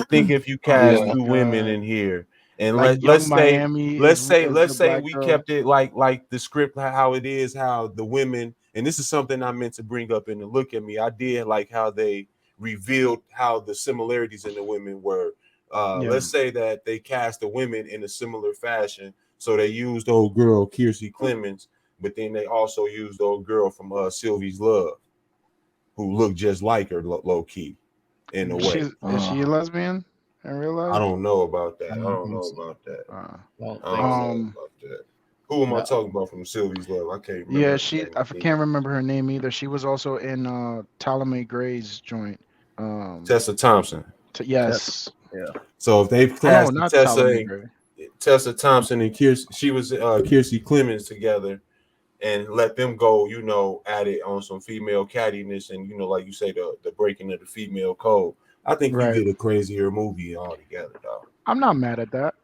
Think if you oh cast my Yeah. 2 women god. in here, and Like let's Young say Miami let's say is let's the say black we girl. kept it like the script how it is, how the women, and this is something I meant to bring up in the Look at Me. I did like how they revealed how the similarities in the women were. Yeah. Let's say that they cast the women in a similar fashion, so they used old girl Kiersey Clemons, but then they also used old girl from Sylvie's Love, who looked just like her low key in a way. Is she a lesbian in real life? I don't know about that. I I don't don't think know so. about that. I don't I think don't so. know about that. Who am I No. talking about from Sylvie's Love? I can't remember. Yeah, her she name I either. can't remember her name either. She was also in Ptolemy Gray's joint. Tessa Thompson. Yes. Yeah. So if they've Oh no, cast not Tessa Ptolemy and Gray. Tessa Thompson and Kiersey, she was Kiersey Clemons together, and let them go, at it on some female cattiness and like you say, the breaking of the female code. I think you Right. get a crazier movie altogether, dog. I'm not mad at that.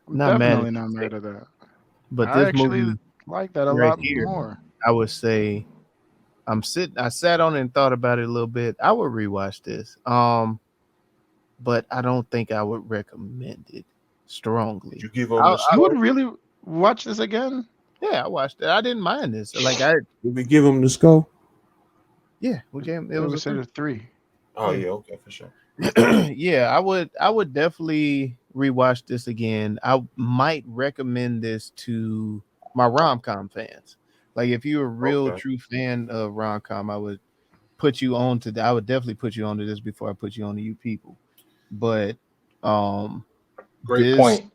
I'm Not mad definitely at not it. mad at that. But I this actually movie like that a right lot here, more. I would say I sat on it and thought about it a little bit. I would rewatch this. But I don't think I would recommend it strongly. You give them the You would scope. really watch this again? Yeah, I watched it. I didn't mind this. Like Did we give them the scope? yeah, we gave it It was a was a 3. Oh Yeah. yeah, okay, for sure. yeah, I would definitely rewatch this again. I might recommend this to my rom-com fans. Like if you're a real Okay. true fan of rom-com, I would I would definitely put you onto this before I put you on to you people. But Great this point.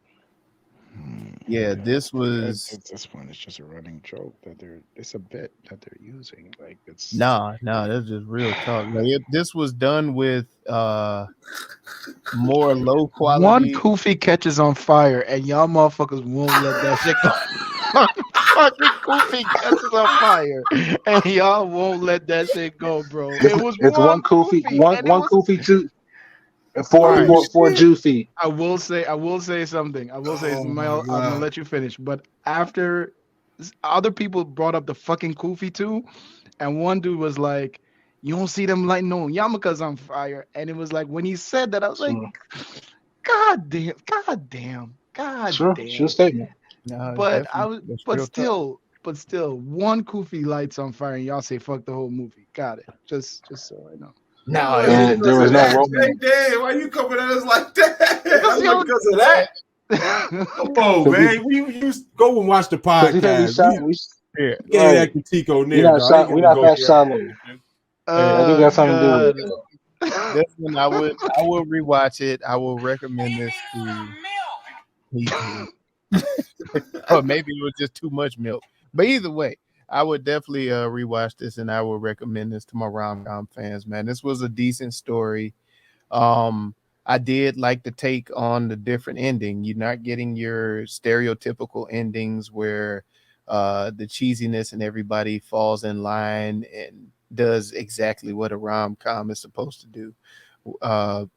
this was At this point, it's just a running joke that it's a bit that they're using. Like it's nah, that's just real talk. Like this was done with more low one quality. Koofy catches on fire and y'all motherfuckers won't let that shit go. Fucking Koofy catches on fire and y'all won't let that shit go, bro. It was It's one Kofi, Koofy and it was Kofi, two, all right. four Juicy. I will say something. I will say, Mel, I'm gonna let you finish. But after other people brought up the fucking Koofy too, and one dude was like, "You don't see them lighting no yarmulkes on fire," and it was like when he said that, I was like, "God damn, God Sure, damn. statement. No, it's But I definitely was, it's but real tough. still, one Kofi lights on fire, and y'all say fuck the whole movie. Got it. Just so I know. No, It it wasn't was And there because was of no that. romance. Hey, damn, why you coming at us like that? Because That wasn't because of that. Come on, Because man. We Go and watch the he said we podcast. shot. We yeah. Gave that right. critique on We there, not dog. You shot. We gotta not go that there. shallow. I do Oh got something to do with it. God. Though. This one I will rewatch it. I will recommend this to people. Or maybe it was just too much milk. But either way, I would definitely rewatch this and I will recommend this to my rom-com fans, man. This was a decent story. I did like the take on the different ending. You're not getting your stereotypical endings where the cheesiness and everybody falls in line and does exactly what a rom-com is supposed to do.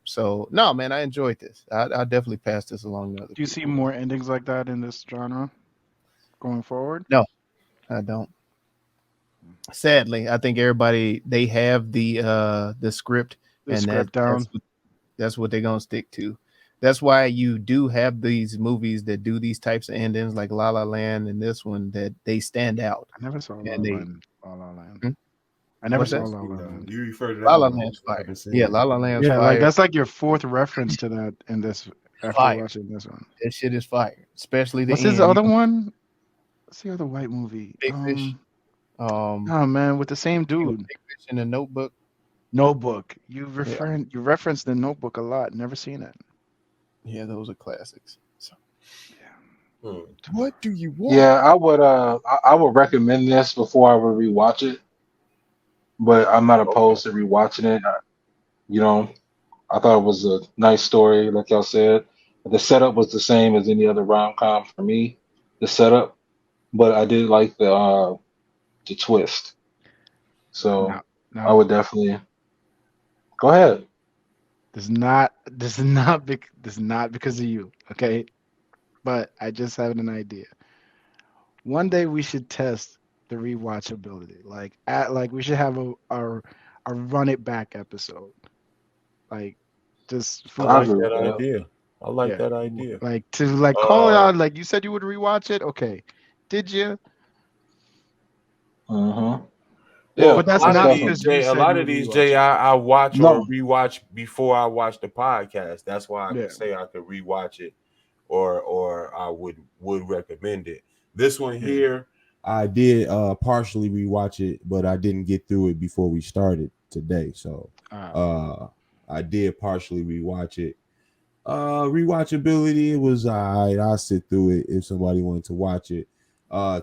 So no, man, I enjoyed this. I'll definitely pass this along to other Do you see people. more endings like that in this genre going forward? No, I don't. Sadly, I think everybody they have the script The and script down. that's what they're gonna stick to. That's why you do have these movies that do these types of endings, like La La Land and this one, that they stand out. I never saw La And La they Land. La La Land. Hmm? I never What's saw that? La La Land. You refer to La that La one. Land's I fire. haven't seen Yeah, it. La La Land's Yeah, fire. like that's like your fourth reference to that in this after Fire. watching this one. That shit is fire, especially the What's end. his other one? What's the other white movie? Big Fish. Oh man, with the same dude. Big Fish in the Notebook. Notebook. You referenced the Notebook a lot. Never seen it. Yeah, those are classics. So, Hmm. what do you want? Yeah, I would. I would recommend this before I would rewatch it. But I'm not opposed to rewatching it. You know, I thought it was a nice story, like y'all said. The setup was the same as any other rom com for me. The setup, but I did like the twist. So No, I no. would definitely go ahead. This is not because of you, okay? But I just have an idea. One day we should test the rewatchability. Like we should have a run it back episode. Like just I for I like agree like with that that. idea. I like yeah, that idea. like to like call it out. Like you said you would rewatch it. Okay, did you? Mm-hmm. Well, Yeah, But that's a lot most of not these definitely. because you J, a said lot you of would these rewatch J, it. I watch or No. rewatch before I watch the podcast. That's why I Yeah. could say I could rewatch it, or I would recommend it. This one Yeah. here, I did partially rewatch it, but I didn't get through it before we started today. So I did partially rewatch it. Rewatchability, it was alright. I'll sit through it if somebody wanted to watch it.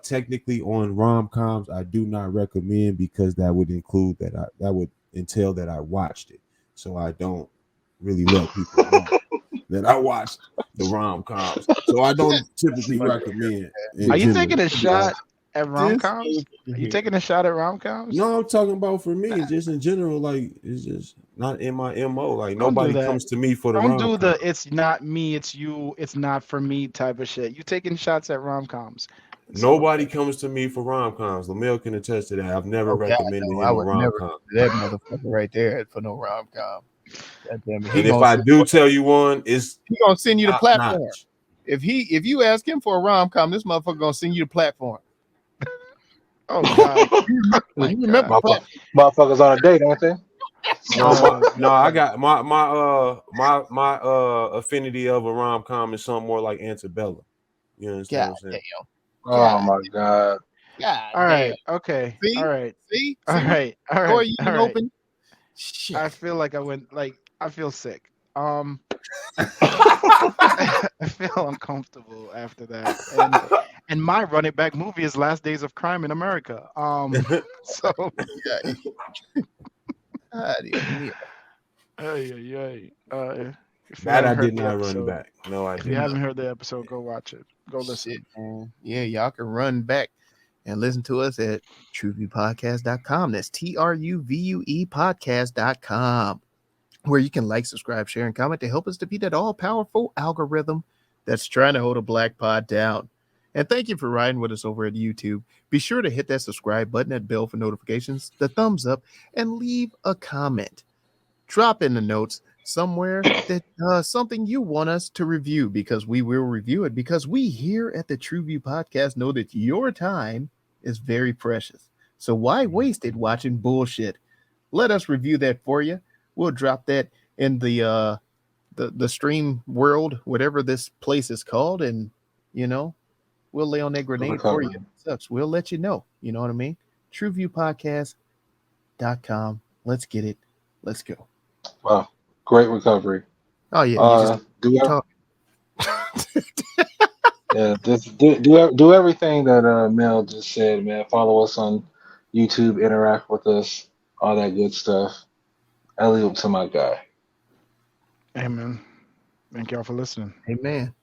Technically on rom-coms, I do not recommend because that would include that would entail that I watched it. So I don't really let people know that I watched the rom-coms. So I don't typically recommend in Are you general. taking a shot at rom This coms? over Are you here. taking a shot at rom coms? No, I'm talking about for me, just in general, like it's just not in my MO. Like Don't do nobody that. comes to me for the Don't do rom-com. the it's not me, it's you, it's not for me type of shit. You taking shots at rom coms. nobody comes to me for rom-coms. Lamel can attest to that. I've never Okay, I recommended know. I him a would never rom-com. do that motherfucker right there for no rom com. God damn it. And if I do tell you one, it's He gonna send you the top platform. notch. If you ask him for a rom com, this motherfucker gonna send you the platform. Oh god. My You remember god. Motherfuckers on a date, aren't they? No, I got my affinity of a rom-com is something more like Antebellum. You understand God what I'm saying? damn. Oh my god. God All damn. right. Okay. See? All right. See? All right. All Door right. you All didn't right. open. Shit. I feel like I feel sick. I feel uncomfortable after that. And my running back movie is Last Days of Crime in America. So God, yeah. If you That I haven't heard did the not run episode, back. No, I if did you not. haven't heard the episode, go watch it. Go listen. Shit, man. Yeah, y'all can run back and listen to us at TruVuePodcast.com. That's TRUVUE podcast.com, where you can like, subscribe, share, and comment to help us defeat that all-powerful algorithm that's trying to hold a black pod down. And thank you for riding with us over at YouTube. Be sure to hit that subscribe button, that bell for notifications, the thumbs up, and leave a comment. Drop in the notes somewhere that something you want us to review, because we will review it, because we here at the TruVue podcast know that your time is very precious. So why waste it watching bullshit? Let us review that for you. We'll drop that in the stream world, whatever this place is called, and we'll lay on that grenade for you. Sucks. We'll let you know. You know what I mean? TruVuePodcast.com. Let's get it. Let's go. Wow, great recovery. Oh yeah, just do everything that Mel just said, man. Follow us on YouTube, interact with us, all that good stuff. Alley-oop to my guy. Amen. Thank y'all for listening. Amen.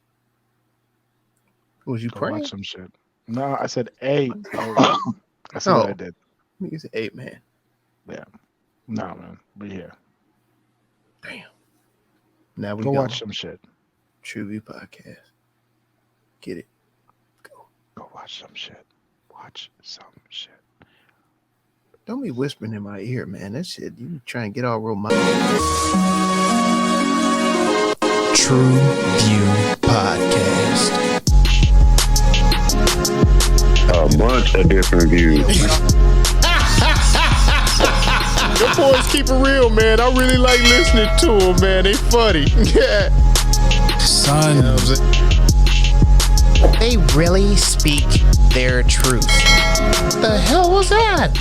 Was you praying? Watch some shit. No, I said hey. Oh, I said what I did. You said hey, man. Yeah. No, man. Be here. Damn. Now we go watch some shit. TruVue podcast. Get it. Go watch some shit. Watch some shit. Don't be whispering in my ear, man. That shit, you try and get all romantic. TruVue podcast. A bunch of different views. Your boys keep it real, man. I really like listening to them, man. They funny. Yeah. Son. They really speak their truth. The hell was that?